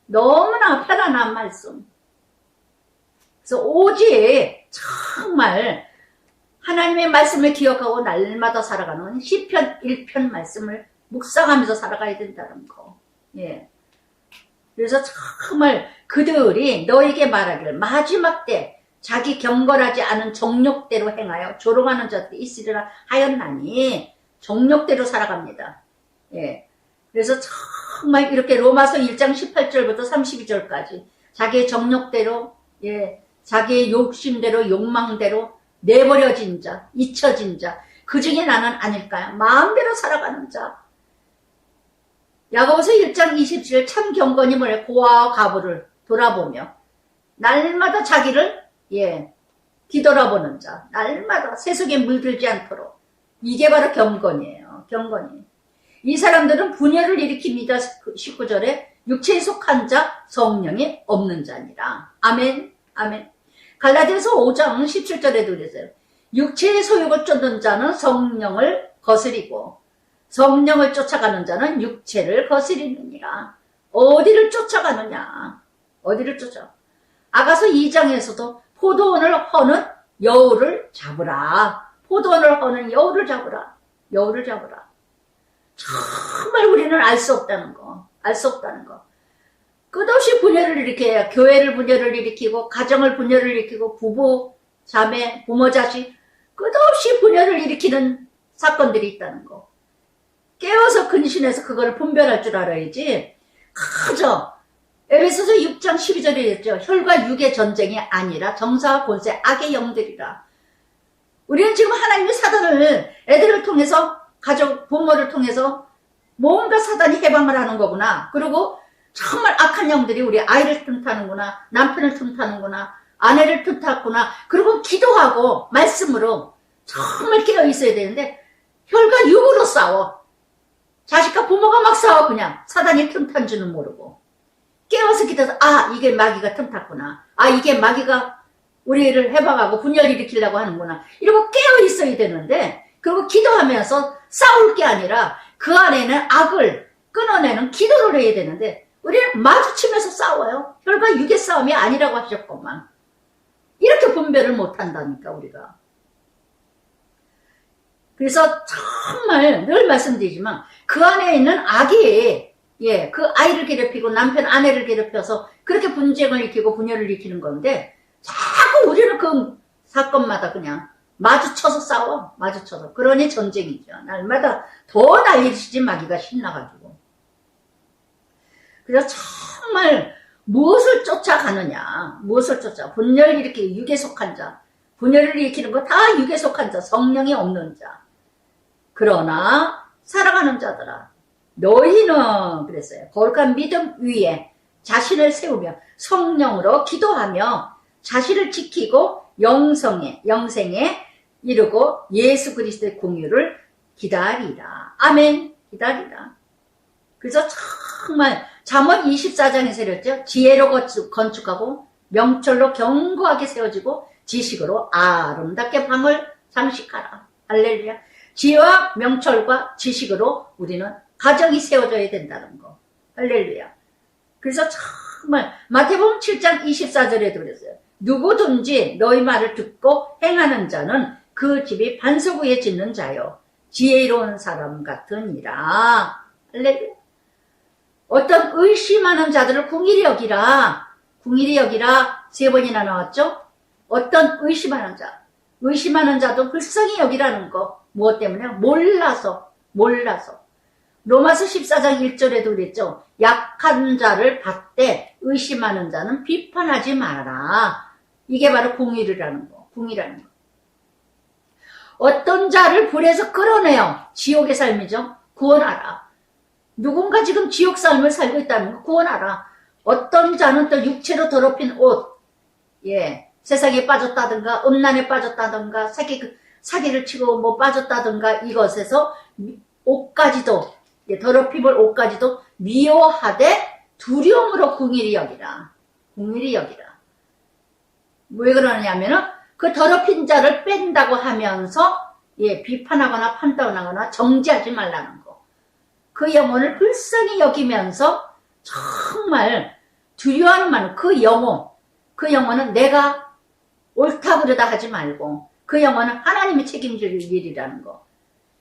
너무나 편안한 말씀. 그래서 오직 정말 하나님의 말씀을 기억하고 날마다 살아가는 시편 1편 말씀을 묵상하면서 살아가야 된다는 거. 그래서 정말 그들이 너에게 말하기를 마지막 때 자기 경건하지 않은 정욕대로 행하여 조롱하는 자들이 있으리라 하였나니, 정욕대로 살아갑니다. 그래서 정말 이렇게 로마서 1장 18절부터 32절까지 자기의 정욕대로, 자기의 욕심대로, 욕망대로 내버려진 자, 잊혀진 자, 그 중에 나는 아닐까요? 마음대로 살아가는 자. 야고보서 1장 27절 참 경건이 뭐래? 고아와 과부를 돌아보며 날마다 자기를 뒤돌아보는 자, 날마다 세속에 물들지 않도록. 이게 바로 경건이에요. 경건이. 이 사람들은 분열을 일으킵니다. 19절에 육체에 속한 자, 성령이 없는 자니라. 아멘. 아멘. 갈라디아서 5장 17절에도 그랬어요. 육체의 소욕을 쫓는 자는 성령을 거스리고 성령을 쫓아가는 자는 육체를 거스리느니라. 어디를 쫓아가느냐? 어디를 쫓아? 아가서 2장에서도 포도원을 허는 여우를 잡으라. 포도원을 허는 여우를 잡으라. 여우를 잡으라. 정말 우리는 알 수 없다는 거. 알 수 없다는 거. 끝없이 분열을 일으켜야 교회를 분열을 일으키고 가정을 분열을 일으키고 부부, 자매, 부모, 자식 끝없이 분열을 일으키는 사건들이 있다는 거. 깨워서 근신해서 그거를 분별할 줄 알아야지. 그저 에베소서 6장 12절에 있죠. 혈과 육의 전쟁이 아니라 정사와 권세 악의 영들이라. 우리는 지금 하나님의 사단을 애들을 통해서 가족, 부모를 통해서 뭔가 사단이 해방을 하는 거구나. 그리고 정말 악한 영들이 우리 아이를 틈타는구나. 남편을 틈타는구나. 아내를 틈탔구나. 그리고 기도하고 말씀으로 정말 깨어 있어야 되는데 혈과 육으로 싸워. 자식과 부모가 막 싸워. 그냥 사단이 틈탄 줄은 모르고 깨워서 기도해서 이게 마귀가 틈탔구나. 이게 마귀가 우리를 해방하고 분열 일으키려고 하는구나. 이러고 깨어 있어야 되는데, 그리고 기도하면서 싸울 게 아니라 그 안에는 악을 끊어내는 기도를 해야 되는데 우리는 마주치면서 싸워요. 혈과 육의 싸움이 아니라고 하셨건만. 이렇게 분별을 못한다니까 우리가. 그래서 정말 늘 말씀드리지만 그 안에 있는 악이 그 아이를 괴롭히고 남편, 아내를 괴롭혀서 그렇게 분쟁을 일으키고 분열을 일으키는 건데 자꾸 우리는 그 사건마다 그냥 마주쳐서 싸워. 마주쳐서. 그러니 전쟁이죠. 날마다 더 난리치지 마귀가 신나가지고. 그래서 정말 무엇을 쫓아가느냐. 무엇을 쫓아. 분열을 일으키고 육에 속한 자. 분열을 일으키는 거 다 육에 속한 자. 성령이 없는 자. 그러나 살아가는 자들아, 너희는 그랬어요. 거룩한 믿음 위에 자신을 세우며 성령으로 기도하며 자신을 지키고 영생에 이르고 예수 그리스도의 공유를 기다리라. 아멘. 기다리라. 그래서 정말 잠언 24장에서 이랬죠. 지혜로 건축하고 명철로 견고하게 세워지고 지식으로 아름답게 방을 장식하라. 할렐루야. 지혜와 명철과 지식으로 우리는 가정이 세워져야 된다는 거. 할렐루야. 그래서 정말 마태복음 7장 24절에도 그랬어요. 누구든지 너희 말을 듣고 행하는 자는 그 집이 반석 위에 짓는 자요. 지혜로운 사람 같으니라. 할렐루야. 어떤 의심하는 자들을 궁일이 여기라. 궁일이 여기라 3번이나 나왔죠. 어떤 의심하는 자. 의심하는 자도 불쌍히 여기라는 거. 무엇 때문에? 몰라서. 로마서 14장 1절에도 그랬죠. 약한 자를 받되 의심하는 자는 비판하지 마라. 이게 바로 공의라는 거. 공의라는 거. 어떤 자를 불에서 끌어내어 지옥의 삶이죠. 구원하라. 누군가 지금 지옥 삶을 살고 있다는 거 구원하라. 어떤 자는 또 육체로 더럽힌 옷, 예, 세상에 빠졌다든가 음란에 빠졌다든가 사기를 치고 뭐 빠졌다든가 이것에서 옷까지도, 예, 더럽힘을 옷까지도 미워하되 두려움으로 궁일이 여기라. 궁일이 여기라. 왜 그러냐면은 그 더럽힌 자를 뺀다고 하면서, 예, 비판하거나 판단하거나 정죄하지 말라는 거. 그 영혼을 불쌍히 여기면서 정말 두려워하는 만큼 그 영혼은 내가 옳다 그러다 하지 말고 그 영혼은 하나님이 책임질 일이라는 거.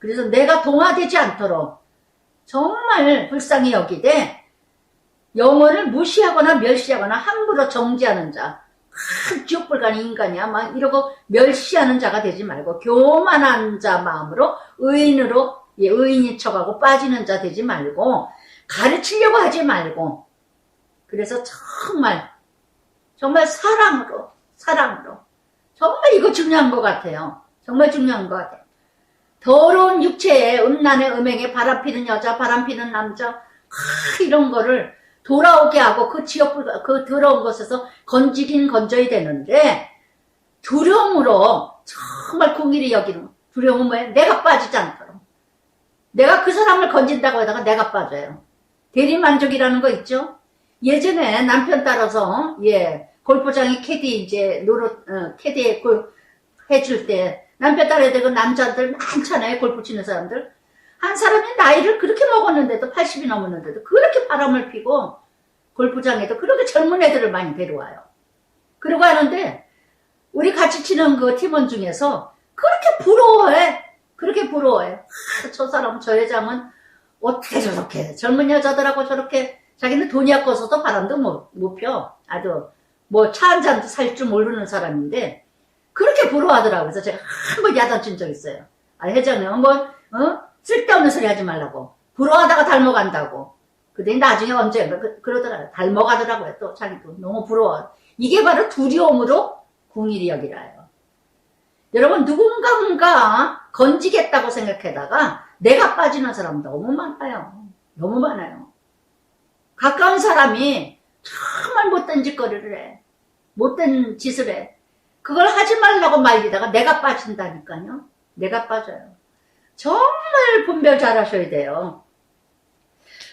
그래서 내가 동화되지 않도록 정말 불쌍히 여기되 영혼을 무시하거나 멸시하거나 함부로 정죄하는 자, 지옥불 가는 인간이야 막 이러고 멸시하는 자가 되지 말고 교만한 자 마음으로 의인으로, 예, 의인이 척하고 빠지는 자 되지 말고 가르치려고 하지 말고, 그래서 정말 사랑으로 정말 이거 중요한 것 같아요. 정말 중요한 것 같아요. 더러운 육체에 음란에 음행에 바람피는 여자 바람피는 남자 이런 거를 돌아오게 하고 그 지옥불 그 더러운 것에서 건지긴 건져야 되는데 두려움으로 정말 공의를 여기는, 두려움은 뭐예요? 내가 빠지지 않도록. 내가 그 사람을 건진다고 하다가 내가 빠져요. 대리만족이라는 거 있죠? 예전에 남편 따라서, 예, 골프장에 캐디 이제 캐디 해줄 때 남편 따라야 되고 남자들 많잖아요. 골프 치는 사람들. 한 사람이 나이를 그렇게 먹었는데도 80이 넘었는데도 그렇게 바람을 피고 골프장에도 그렇게 젊은 애들을 많이 데려와요. 그러고 하는데 우리 같이 치는 그 팀원 중에서 그렇게 부러워해. 그렇게 부러워해. 저 사람, 저 여자는 어떻게 저렇게 젊은 여자들하고 저렇게 자기는 돈이 아까워서도 바람도 못 펴. 아주 뭐 차 한 잔도 살 줄 모르는 사람인데 그렇게 부러워하더라고요. 그래서 제가 한번 야단친 적 있어요. 아, 회장님 한번 쓸데없는 소리 하지 말라고. 부러워하다가 닮아간다고. 근데 나중에 언젠가 그러더라고요. 닮아가더라고요. 또 자기도 너무 부러워. 이게 바로 두려움으로 궁일이 여기라요. 여러분 누군가 건지겠다고 생각하다가 내가 빠지는 사람 너무 많아요. 너무 많아요. 가까운 사람이 정말 못된 짓거리를 해. 못된 짓을 해. 그걸 하지 말라고 말리다가 내가 빠진다니까요. 내가 빠져요. 정말 분별 잘 하셔야 돼요.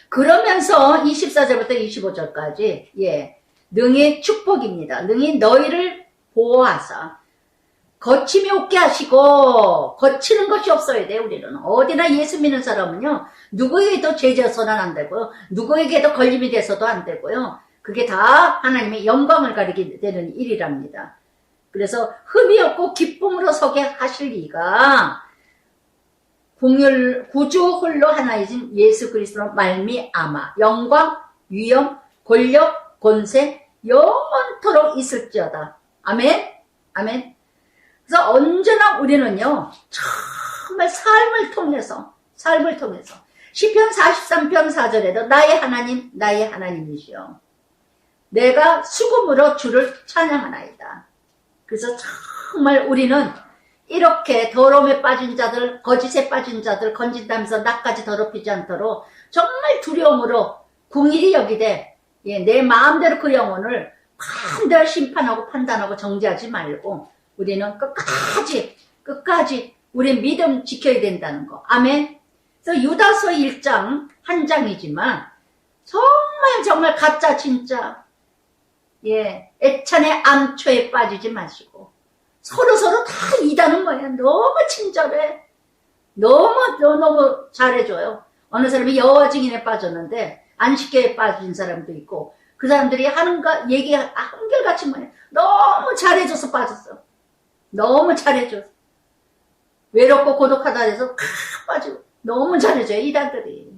그러면서 24절부터 25절까지, 예, 능히 축복입니다. 능히 너희를 보호하사 거침이 없게 하시고, 거치는 것이 없어야 돼요. 우리는 어디나 예수 믿는 사람은요 누구에게도 죄져서는 안 되고요, 누구에게도 걸림이 돼서도 안 되고요, 그게 다 하나님의 영광을 가리게 되는 일이랍니다. 그래서 흠이 없고 기쁨으로 서게 하실 이가 구주 홀로 하나이신 예수 그리스도로 말미암아 영광, 위엄, 권력, 권세 영원토록 있을지어다. 아멘. 아멘. 그래서 언제나 우리는요 정말 삶을 통해서 시편 43편 4절에도 나의 하나님이시여 내가 수금으로 주를 찬양하나이다. 그래서 정말 우리는 이렇게 더러움에 빠진 자들, 거짓에 빠진 자들 건진다면서 나까지 더럽히지 않도록 정말 두려움으로 궁일이 여기되, 예, 내 마음대로 그 영혼을 마음대로 심판하고 판단하고 정죄하지 말고 우리는 끝까지 우리의 믿음 지켜야 된다는 거. 아멘. 그래서 유다서 1장 한 장이지만 정말 가짜 진짜, 예, 애찬의 암초에 빠지지 마시고 서로 다 이다는 거야. 너무 친절해. 너무 잘해줘요. 어느 사람이 여호와 증인에 빠졌는데 안식교에 빠진 사람도 있고 그 사람들이 하는 거 얘기 한결같이 뭐야. 너무 잘해줘서 빠졌어. 너무 잘해줘. 외롭고 고독하다 해서 빠지고 너무 잘해줘요. 이단들이.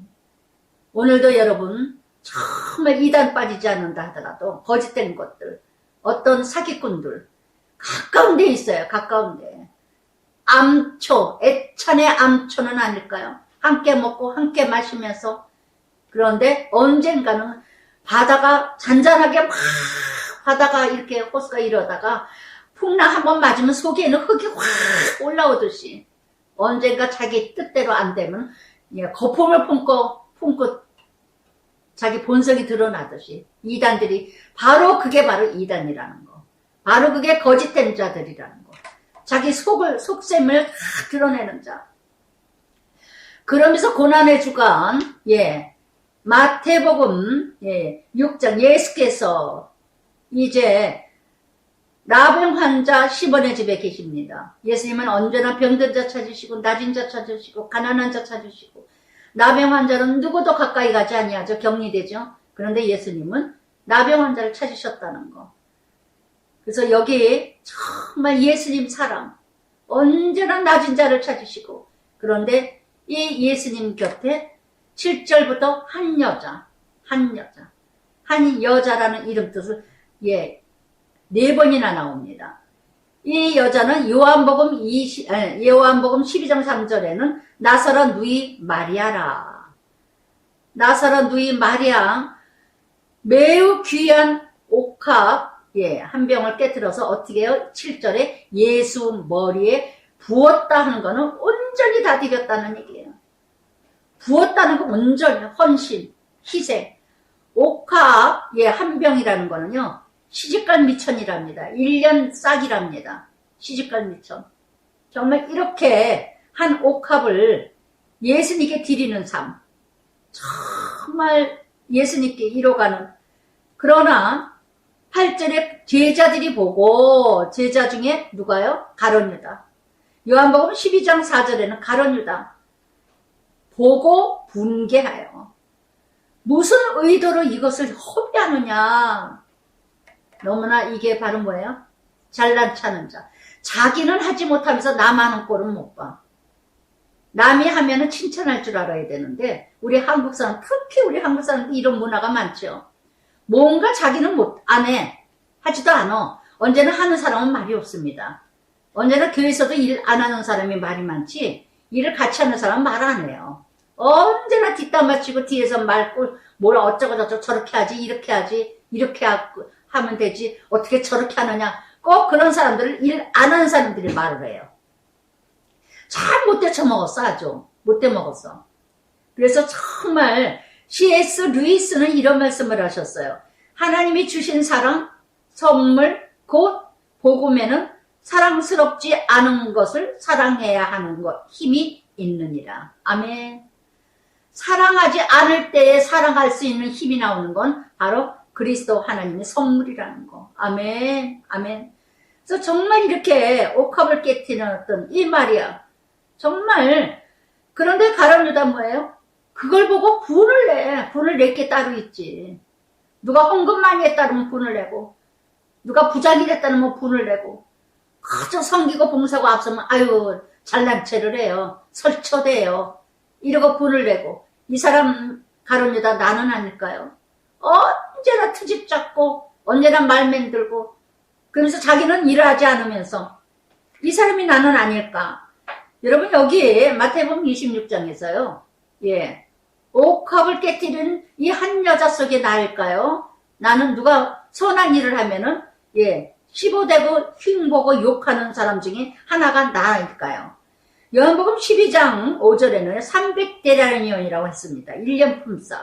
오늘도 여러분 정말 이단 빠지지 않는다 하더라도 거짓된 것들, 어떤 사기꾼들 가까운 데 있어요. 가까운 데. 암초, 애찬의 암초는 아닐까요? 함께 먹고 함께 마시면서. 그런데 언젠가는 바다가 잔잔하게 막 바다가 이렇게 호수가 이러다가 풍랑 한번 맞으면 속에는 흙이 확 올라오듯이 언젠가 자기 뜻대로 안 되면 거품을 품고 자기 본성이 드러나듯이 이단들이 바로 그게 바로 이단이라는 거. 바로 그게 거짓된 자들이라는 거. 자기 속셈을 다 드러내는 자. 그러면서 고난의 주간, 마태복음, 6장, 예수께서 이제 나병 환자 10원의 집에 계십니다. 예수님은 언제나 병든 자 찾으시고, 낮은 자 찾으시고, 가난한 자 찾으시고, 나병 환자는 누구도 가까이 가지 아니하죠. 격리되죠. 그런데 예수님은 나병 환자를 찾으셨다는 거. 그래서 여기 정말 예수님 사랑, 언제나 낮은 자를 찾으시고, 그런데 이 예수님 곁에 7절부터 한 여자라는 이름 뜻을 4번이나 나옵니다. 이 여자는 요한복음 12장 3절에는 나사렛 누이 마리아라. 나사렛 누이 마리아, 매우 귀한 옥합 한 병을 깨뜨려서 어떻게 해요? 7절에 예수 머리에 부었다 하는 거는 온전히 다 드렸다는 얘기예요. 부었다는 거 온전히 헌신, 희생. 옥합 한 병이라는 거는요. 시집갈 미천이랍니다. 1년 싹이랍니다. 시집갈 미천. 정말 이렇게 한 옥합을 예수님께 드리는 삶. 정말 예수님께 이뤄가는. 그러나 8절에 제자들이 보고, 제자 중에 누가요? 가룟 유다. 요한복음 12장 4절에는 가룟 유다. 보고 분개하여. 무슨 의도로 이것을 허비하느냐. 너무나 이게 바로 뭐예요? 잘난 차는 자. 자기는 하지 못하면서 남 하는 꼴은 못 봐. 남이 하면은 칭찬할 줄 알아야 되는데, 우리 한국 사람, 특히 우리 한국 사람들 이런 문화가 많죠. 뭔가 자기는 안 해. 하지도 않아. 언제나 하는 사람은 말이 없습니다. 언제나 교회에서도 일 안 하는 사람이 말이 많지, 일을 같이 하는 사람은 말 안 해요. 언제나 뒷담 맞추고 뒤에서 뭘 어쩌고 저쩌고 저렇게 하지, 이렇게 하지, 이렇게 하면 되지, 어떻게 저렇게 하느냐. 꼭 그런 사람들을 일 안 하는 사람들이 말을 해요. 참 못돼 처먹었어. 아주 못돼 먹었어. 그래서 정말 C.S. 루이스는 이런 말씀을 하셨어요. 하나님이 주신 사랑, 선물, 곧 복음에는 사랑스럽지 않은 것을 사랑해야 하는 것, 힘이 있느니라. 아멘. 사랑하지 않을 때에 사랑할 수 있는 힘이 나오는 건 바로 그리스도 하나님의 선물이라는 거. 아멘. 아멘. 그래서 정말 이렇게 옥합을 깨트리는 어떤 이 말이야. 정말. 그런데 가룟 유다 뭐예요? 그걸 보고 분을 내. 분을 낼 게 따로 있지. 누가 헌금 많이 했다면 분을 내고, 누가 부자이 됐다면 분을 내고, 그저 섬기고 봉사하고 앞서면 아유 잘난 체를 해요. 설쳐대요. 이러고 분을 내고, 이 사람 가룟 유다 나는 아닐까요? 언제나 트집 잡고 언제나 말 맨들고, 그러면서 자기는 일을 하지 않으면서 이 사람이 나는 아닐까. 여러분 여기 마태복음 26장에서요. 옥합을 깨뜨리는 이 한 여자 속에 나일까요? 나는 누가 선한 일을 하면은 15대고 흉보고 욕하는 사람 중에 하나가 나일까요? 요한복음 12장 5절에는 300데나리온이라고 했습니다. 1년 품삯.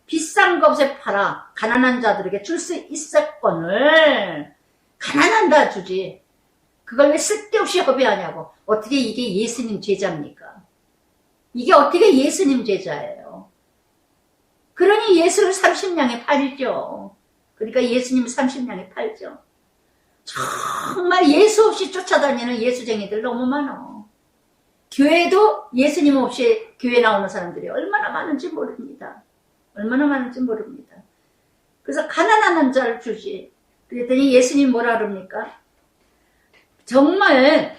비싼 값에 팔아 가난한 자들에게 줄 수 있었건을 가난한 자 주지. 그걸 왜 쓸데없이 허비하냐고. 어떻게 이게 예수님 제자입니까? 이게 어떻게 예수님 제자예요? 그러니 예수를 30냥에 팔죠. 그러니까 예수님 30냥에 팔죠. 정말 예수 없이 쫓아다니는 예수쟁이들 너무 많아. 교회도 예수님 없이 교회 나오는 사람들이 얼마나 많은지 모릅니다. 얼마나 많은지 모릅니다. 그래서 가난한 자를 주지. 그랬더니 예수님 뭐라 그럽니까? 정말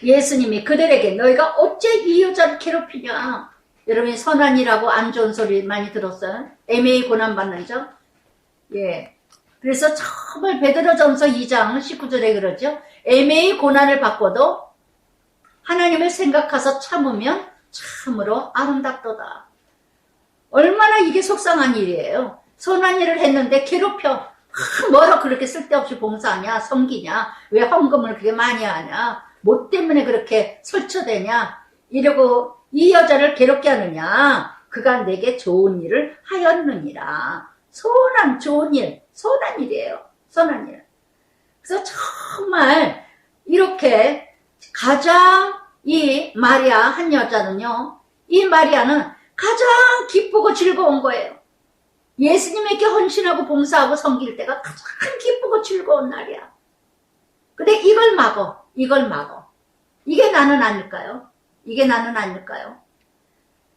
예수님이 그들에게 너희가 어째 이 여자를 괴롭히냐. 여러분이 선한이라고 안 좋은 소리 많이 들었어요? 애매히 고난받는 자? 그래서 정말 베드로전서 2장 19절에 그러죠. 애매히 고난을 받고도 하나님을 생각해서 참으면 참으로 아름답도다. 얼마나 이게 속상한 일이에요. 선한 일을 했는데 괴롭혀. 뭐라 그렇게 쓸데없이 봉사하냐, 섬기냐, 왜 헌금을 그렇게 많이 하냐, 뭐 때문에 그렇게 설쳐대냐, 이러고 이 여자를 괴롭게 하느냐. 그가 내게 좋은 일을 하였느니라. 선한 좋은 일, 선한 일이에요. 선한 일. 그래서 정말 이렇게 가장 이 마리아 한 여자는요, 이 마리아는 가장 기쁘고 즐거운 거예요. 예수님에게 헌신하고 봉사하고 섬길 때가 가장 기쁘고 즐거운 날이야. 근데 이걸 막어. 이게 나는 아닐까요? 이게 나는 아닐까요?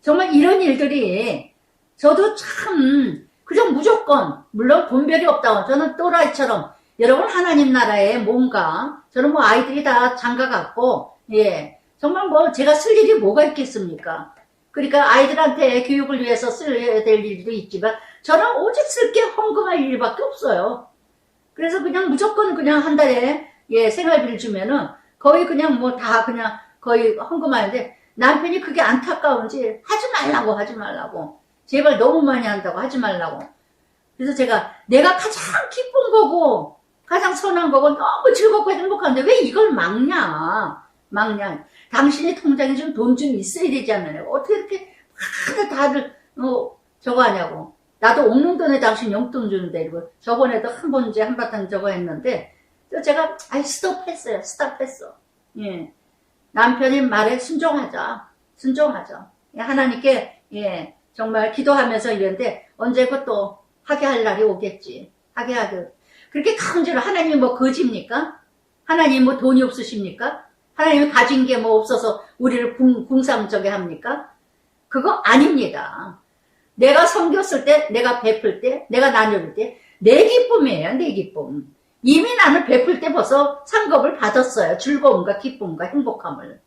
정말 이런 일들이 저도 참 그냥 무조건, 물론 분별이 없다고, 저는 또라이처럼 여러분 하나님 나라에 뭔가, 저는 뭐 아이들이 다 장가 갔고, 예, 정말 뭐 제가 쓸 일이 뭐가 있겠습니까? 그러니까 아이들한테 교육을 위해서 써야 될 일도 있지만 저는 오직 쓸 게 헌금할 일밖에 없어요. 그래서 그냥 무조건 그냥 한 달에 예, 생활비를 주면은 거의 그냥 뭐 다 그냥 거의 헌금하는데, 남편이 그게 안타까운지 하지 말라고 제발 너무 많이 한다고 하지 말라고. 그래서 내가 가장 기쁜 거고 가장 선한 거고 너무 즐겁고 행복한데 왜 이걸 막냐. 당신이 통장에 좀 돈 좀 있어야 되지 않나요? 어떻게 이렇게 다들 저거 하냐고. 나도 없는 돈에 당신 용돈 주는데 이러고. 저번에도 한 번 이제 한바탕 저거 했는데 제가 스톱했어. 예. 남편의 말에 순종하자. 예, 하나님께 예, 정말 기도하면서 이랬는데 언제 그것도 하게 할 날이 오겠지. 그렇게 강제로 하나님 뭐 거지입니까? 하나님 뭐 돈이 없으십니까? 하나님이 가진 게 뭐 없어서 우리를 궁상저게 합니까? 그거 아닙니다. 내가 섬겼을 때, 내가 베풀 때, 내가 나눌 때 내 기쁨이에요. 내 기쁨. 이미 나는 베풀 때 벌써 상급을 받았어요. 즐거움과 기쁨과 행복함을.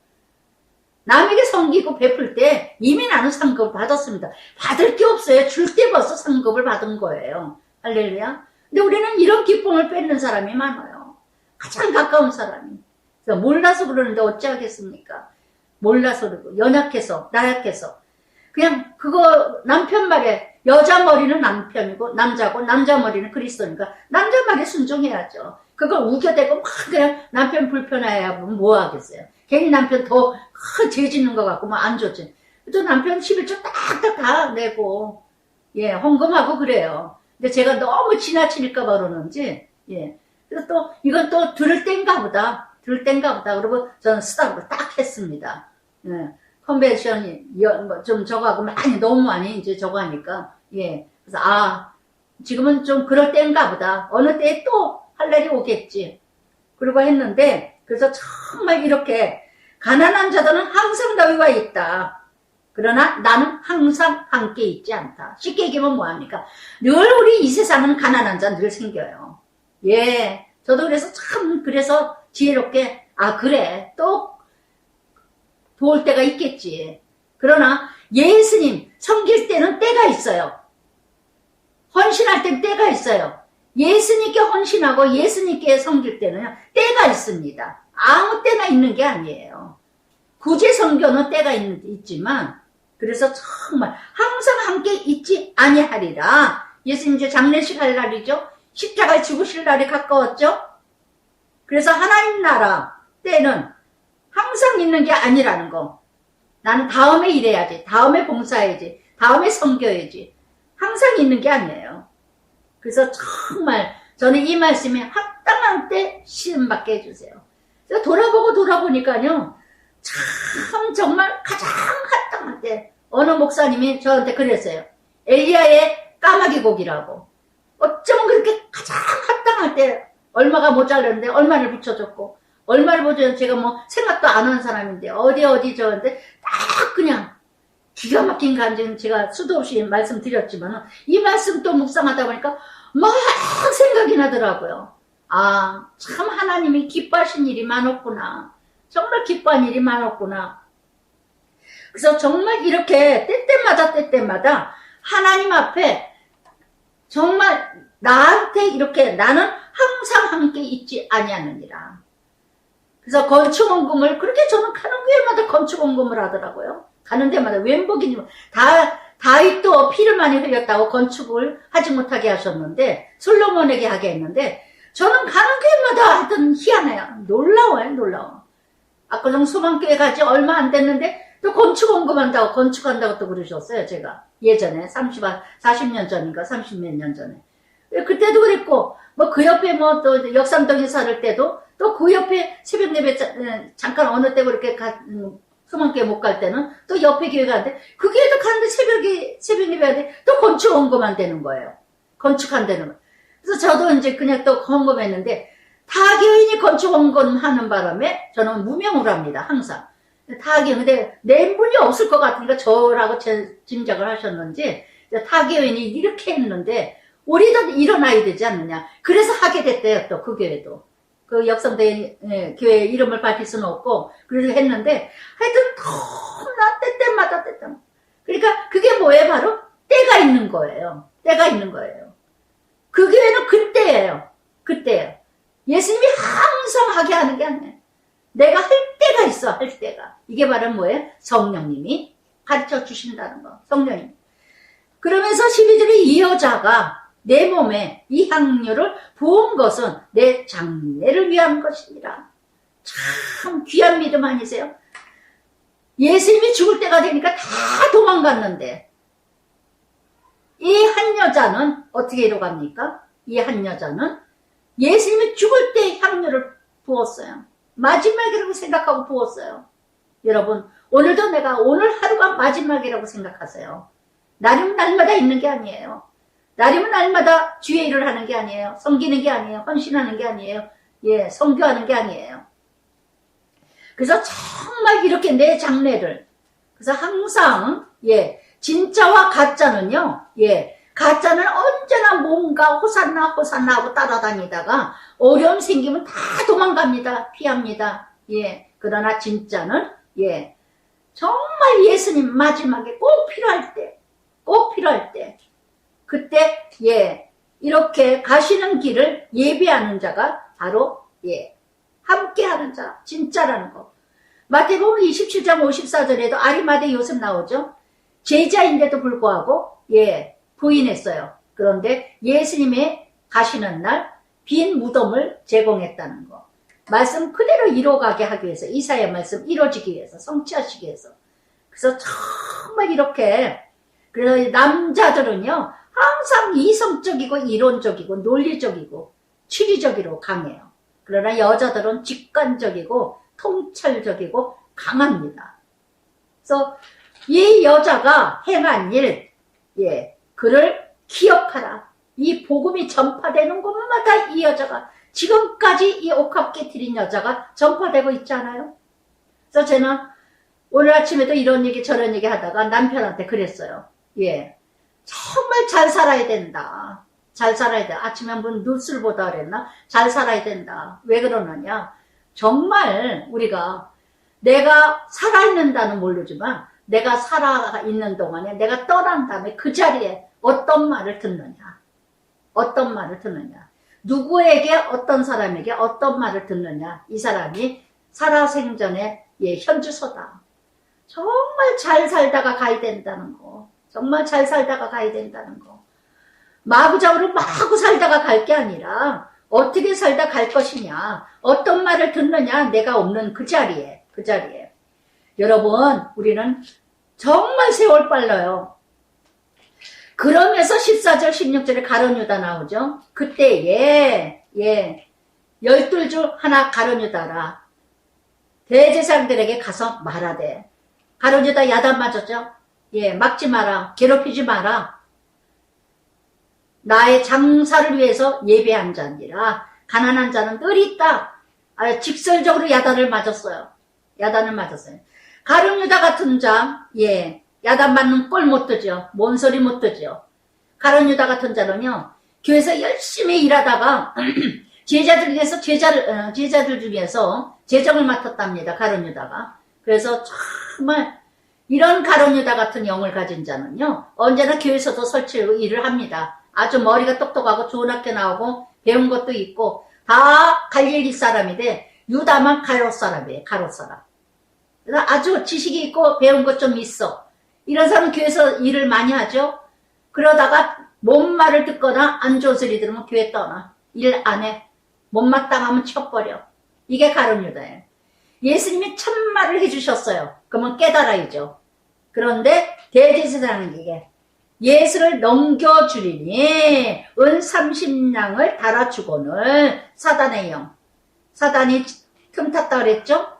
남에게 섬기고 베풀 때 이미 나는 상급을 받았습니다. 받을 게 없어요. 줄 때 벌써 상급을 받은 거예요. 할렐루야. 근데 우리는 이런 기쁨을 뺏는 사람이 많아요. 가장 가까운 사람이. 몰라서 그러는데 어찌하겠습니까? 몰라서 그러고 연약해서 나약해서 그냥 그거 남편 말에 여자 머리는 남편이고 남자고 남자 머리는 그리스도니까 남자 말에 순종해야죠. 그걸 우겨대고 막 그냥 남편 불편해야 뭐 하겠어요. 괜히 남편 더 죄 짓는 것 같고 뭐 안 좋지. 또 남편 11조 딱딱 다 내고 예 헌금하고 그래요. 근데 제가 너무 지나치니까 그러는지 예 그래서 또 이건 또 들을 땐가 보다 그러고 저는 스탑을 딱 했습니다. 예. 컨벤션이 좀 저거 하고 너무 많이 이제 저거 하니까 예 그래서 지금은 좀 그럴 때인가 보다. 어느 때에 또 할 날이 오겠지. 그러고 했는데 그래서 정말 이렇게 가난한 자들은 항상 너희와 있다. 그러나 나는 항상 함께 있지 않다. 쉽게 얘기하면 뭐합니까? 늘 우리 이 세상은 가난한 자 늘 생겨요. 예 저도 그래서 지혜롭게 그래 또 도울 때가 있겠지. 그러나 예수님 섬길 때는 때가 있어요. 헌신할 땐 때가 있어요. 예수님께 헌신하고 예수님께 섬길 때는 때가 있습니다. 아무 때나 있는 게 아니에요. 구제 선교는 때가 있지만 그래서 정말 항상 함께 있지 아니하리라. 예수님 이제 장례식 할 날이죠. 십자가에 죽으실 날이 가까웠죠. 그래서 하나님 나라 때는 항상 있는 게 아니라는 거. 나는 다음에 일해야지. 다음에 봉사해야지. 다음에 섬겨야지. 항상 있는 게 아니에요. 그래서 정말 저는 이 말씀에 합당한 때 시험받게 해주세요. 그래서 돌아보니까요. 참 정말 가장 합당한 때 어느 목사님이 저한테 그랬어요. 엘리야의 까마귀 고기라고. 어쩌면 그렇게 가장 합당할 때 얼마가 모자랐는데 얼마를 붙여줬고 얼마를 보죠. 제가 뭐 생각도 안 하는 사람인데 어디 저한테 딱 그냥 기가 막힌 간증 제가 수도 없이 말씀드렸지만 이 말씀 또 묵상하다 보니까 막 생각이 나더라고요. 참 하나님이 기뻐하신 일이 많았구나. 정말 기뻐한 일이 많았구나. 그래서 정말 이렇게 때때마다 하나님 앞에 정말 나한테 이렇게 나는 항상 함께 있지 아니하느니라. 그래서 건축원금을 그렇게 저는 가는 교회마다 건축원금을 하더라고요. 가는 데마다 웬복이니 다윗도 피를 많이 흘렸다고 건축을 하지 못하게 하셨는데 솔로몬에게 하게 했는데 저는 가는 교회마다 하여튼 희한해요. 놀라워요. 놀라워. 아까 전 소망교회 가지 얼마 안 됐는데 또 건축 원금한다고 건축한다고 또 그러셨어요. 제가 예전에 40년 전인가 30몇 년 전에 그때도 그랬고 뭐 그 옆에 뭐 또 역삼동에 살 때도 또 그 옆에 새벽 예배 잠깐 어느 때 그렇게 소망교회 못 갈 때는 또 옆에 교회 가는데 그 교회도 가는데 새벽 예배 하는데 또 건축 원금 안 되는 거예요. 건축한다는 거예요. 그래서 저도 이제 그냥 또 헌금했는데 타 교인이 건축 원금하는 바람에 저는 무명을 합니다. 항상. 타 교인 근데 낸분이 없을 것 같으니까 저라고 짐작을 하셨는지 타 교인이 이렇게 했는데 우리도 일어나야 되지 않느냐. 그래서 하게 됐대요. 또 그 교회도. 그 역성대 교회 이름을 밝힐 수는 없고 그래서 했는데 하여튼 너무나 때때마다 그러니까 그게 뭐예요? 바로 때가 있는 거예요. 때가 있는 거예요. 그 교회는 그때예요. 그때예요. 예수님이 항상 하게 하는 게 아니에요. 내가 할 때가 있어. 할 때가. 이게 바로 뭐예요? 성령님이 가르쳐 주신다는 거. 성령님. 그러면서 12절에 이 여자가 내 몸에 이 향료를 부은 것은 내 장례를 위한 것이니라. 참 귀한 믿음 아니세요? 예수님이 죽을 때가 되니까 다 도망갔는데 이 한 여자는 어떻게 이뤄갑니까? 이 한 여자는 예수님이 죽을 때 향료를 부었어요. 마지막이라고 생각하고 부었어요. 여러분 오늘도 내가 오늘 하루가 마지막이라고 생각하세요. 날이면 날마다 있는 게 아니에요. 날이면 날마다 주의 일을 하는 게 아니에요. 섬기는 게 아니에요. 헌신하는 게 아니에요. 예, 선교하는 게 아니에요. 그래서 정말 이렇게 내 장래를 그래서 항상 예 진짜와 가짜는요. 예 가짜는 언제나 뭔가 호산나 하고 따라다니다가 어려움 생기면 다 도망갑니다. 피합니다. 예 그러나 진짜는 예 정말 예수님 마지막에 꼭 필요할 때 그때 예 이렇게 가시는 길을 예비하는 자가 바로 예 함께하는 자 진짜라는 거. 마태복음 27장 54절에도 아리마대 요셉 나오죠. 제자인데도 불구하고 예 부인했어요. 그런데 예수님의 가시는 날 빈 무덤을 제공했다는 거. 말씀 그대로 이뤄가게 하기 위해서 이사야 말씀 이루어지기 위해서 성취하시기 위해서. 그래서 정말 이렇게 그래서 남자들은요 항상 이성적이고 이론적이고 논리적이고 추리적으로 강해요. 그러나 여자들은 직관적이고 통찰적이고 강합니다. 그래서 이 여자가 행한 일, 예, 그를 기억하라. 이 복음이 전파되는 곳마다 이 여자가 지금까지 이 옥합 깨트린 여자가 전파되고 있잖아요. 그래서 저는 오늘 아침에도 이런 얘기 저런 얘기 하다가 남편한테 그랬어요. 예, 정말 잘 살아야 된다. 잘 살아야 돼. 아침에 한번 뉴스를 보다 그랬나? 잘 살아야 된다. 왜 그러느냐? 정말 우리가 내가 살아있는다는 모르지만 내가 살아있는 동안에 내가 떠난 다음에 그 자리에 어떤 말을 듣느냐? 어떤 말을 듣느냐? 누구에게 어떤 사람에게 어떤 말을 듣느냐? 이 사람이 살아생전의 예, 현주소다. 정말 잘 살다가 가야 된다는 거. 정말 잘 살다가 가야 된다는 거. 마구잡이로 마구 살다가 갈 게 아니라 어떻게 살다 갈 것이냐. 어떤 말을 듣느냐. 내가 없는 그 자리에. 여러분 우리는 정말 세월 빨라요. 그러면서 14절 16절에 가룟 유다 나오죠. 그때에 12줄 하나 가룟 유다라. 대제사장들에게 가서 말하되 가룟 유다 야단 맞았죠. 예, 막지 마라. 괴롭히지 마라. 나의 장사를 위해서 예배한 자니라. 가난한 자는 늘 있다. 직설적으로 야단을 맞았어요. 가룟 유다 같은 자, 예, 야단 맞는 꼴 못 뜨죠. 뭔 소리 못 뜨죠. 가룟 유다 같은 자는요, 교회에서 열심히 일하다가 제자들 중에서 제자들 중에서 재정을 맡았답니다. 가룟 유다가. 그래서 정말 이런 가룟 유다 같은 영을 가진 자는요, 언제나 교회에서도 설치고 일을 합니다. 아주 머리가 똑똑하고 좋은 학교 나오고 배운 것도 있고 다 갈릴리 사람인데 유다만 가롯 사람이에요. 가롯 사람. 그래서 아주 지식이 있고 배운 것 좀 있어. 이런 사람은 교회에서 일을 많이 하죠. 그러다가 못말을 듣거나 안 좋은 소리 들으면 교회 떠나. 일 안 해. 못마땅하면 쳐버려. 이게 가룟 유다예요. 예수님이 참말을 해주셨어요. 그러면 깨달아야죠. 그런데 대제사장에게 예수를 넘겨주리니 은 30냥을 달아주고는 사단의 영. 사단이 틈탔다 그랬죠?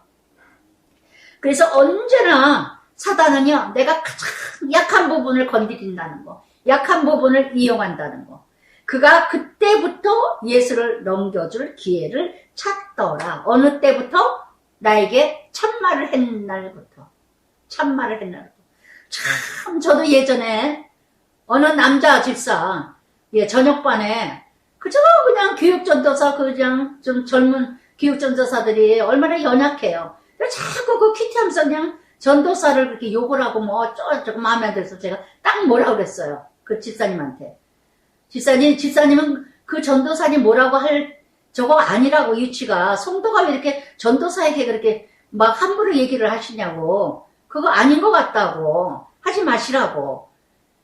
그래서 언제나 사단은요, 내가 가장 약한 부분을 건드린다는 거, 약한 부분을 이용한다는 거. 그가 그때부터 예수를 넘겨줄 기회를 찾더라. 어느 때부터? 나에게 참말을 했는 날부터. 참말을 했는 날부터. 참, 저도 예전에 어느 남자 집사, 저녁반에 그저 그냥 교육전도사, 그냥 좀 젊은 교육전도사들이 얼마나 연약해요. 자꾸 그 큐티하면서 그냥 전도사를 그렇게 욕을 하고 뭐 어쩌고 마음에 안 들어서 제가 딱 뭐라고 그랬어요. 그 집사님한테. 집사님은 그 전도사님 뭐라고 할 저거 아니라고 유치가 성도가 왜 이렇게 전도사에게 그렇게 막 함부로 얘기를 하시냐고. 그거 아닌 것 같다고. 하지 마시라고.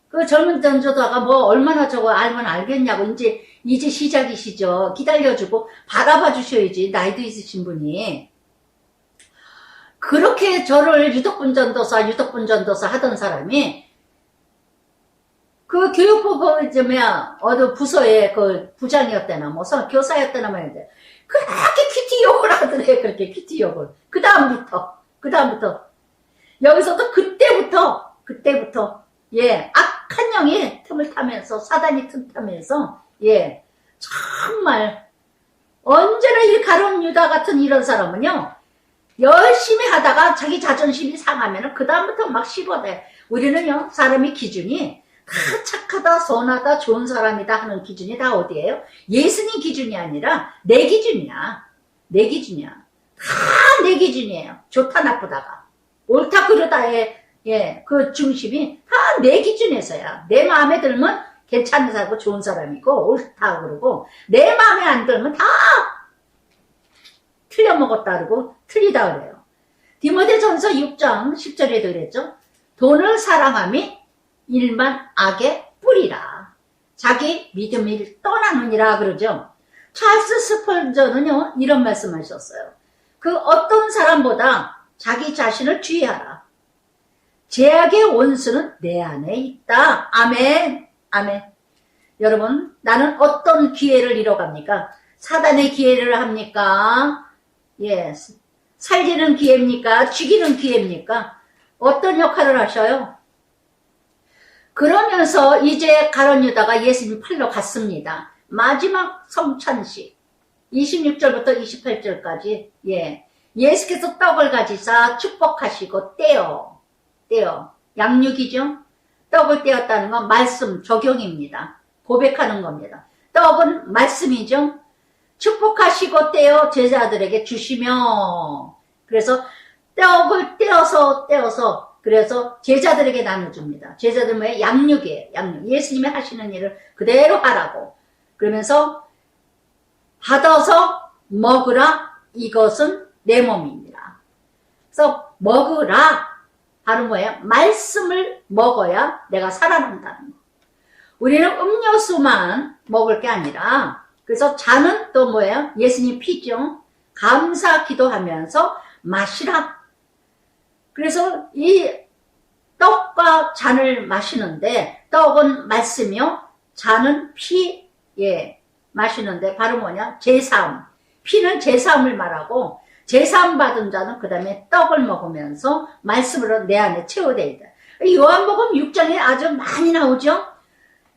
그 젊은 전도사가 뭐 얼마나 저거 알면 알겠냐고. 이제 시작이시죠. 기다려주고 바라봐 주셔야지. 나이도 있으신 분이. 그렇게 저를 유덕분 전도사 하던 사람이 그 교육부 어느 부서의 그 부장이었대나 뭐 교사였대나 말인데 그렇게 큐티 욕을 하더래. 그렇게 큐티 욕을. 그 다음부터 여기서도 그때부터 악한 영이 틈을 타면서 사단이 틈 타면서 정말 언제나 이 가룟 유다 같은 이런 사람은요 열심히 하다가 자기 자존심이 상하면은 그 다음부터 막 씹어대. 우리는요 사람의 기준이 다 착하다, 선하다, 좋은 사람이다 하는 기준이 다 어디예요? 예수님 기준이 아니라 내 기준이야. 내 기준이야. 다 내 기준이에요. 좋다 나쁘다가. 옳다 그르다의 그 중심이 다 내 기준에서야. 내 마음에 들면 괜찮은 사람이고 좋은 사람이고 옳다 그러고 내 마음에 안 들면 다 틀려먹었다 그러고 틀리다 그래요. 디모데전서 6장 10절에도 그랬죠. 돈을 사랑함이 일만 악의 뿌리라. 자기 믿음을 떠나느니라 그러죠. 찰스 스펄전은요 이런 말씀하셨어요. 그 어떤 사람보다 자기 자신을 주의하라. 죄악의 원수는 내 안에 있다. 아멘. 아멘. 여러분, 나는 어떤 기회를 잃어갑니까? 사단의 기회를 합니까? 살리는 기회입니까? 죽이는 기회입니까? 어떤 역할을 하셔요? 그러면서 이제 가룟 유다가 예수님 팔러 갔습니다. 마지막 성찬식 26절부터 28절까지 예수께서 떡을 가지사 축복하시고 떼어 양육이죠. 떡을 떼었다는 건 말씀 적용입니다. 고백하는 겁니다. 떡은 말씀이죠. 축복하시고 떼어 제자들에게 주시며 그래서 떡을 떼어서 그래서 제자들에게 나눠줍니다. 제자들 뭐예요? 양육이에요. 양육. 예수님이 하시는 일을 그대로 하라고. 그러면서 받아서 먹으라. 이것은 내 몸입니다. 그래서 먹으라. 바로 뭐예요? 말씀을 먹어야 내가 살아난다는 거. 우리는 음료수만 먹을 게 아니라 그래서 잔은 또 뭐예요? 예수님 피죠. 감사 기도하면서 마시라. 그래서 이 떡과 잔을 마시는데 떡은 말씀이요. 잔은 피 마시는데 바로 뭐냐? 제사함. 피는 제사함을 말하고 제사함 받은 자는 그 다음에 떡을 먹으면서 말씀으로 내 안에 채워져 있다. 요한복음 6장에 아주 많이 나오죠.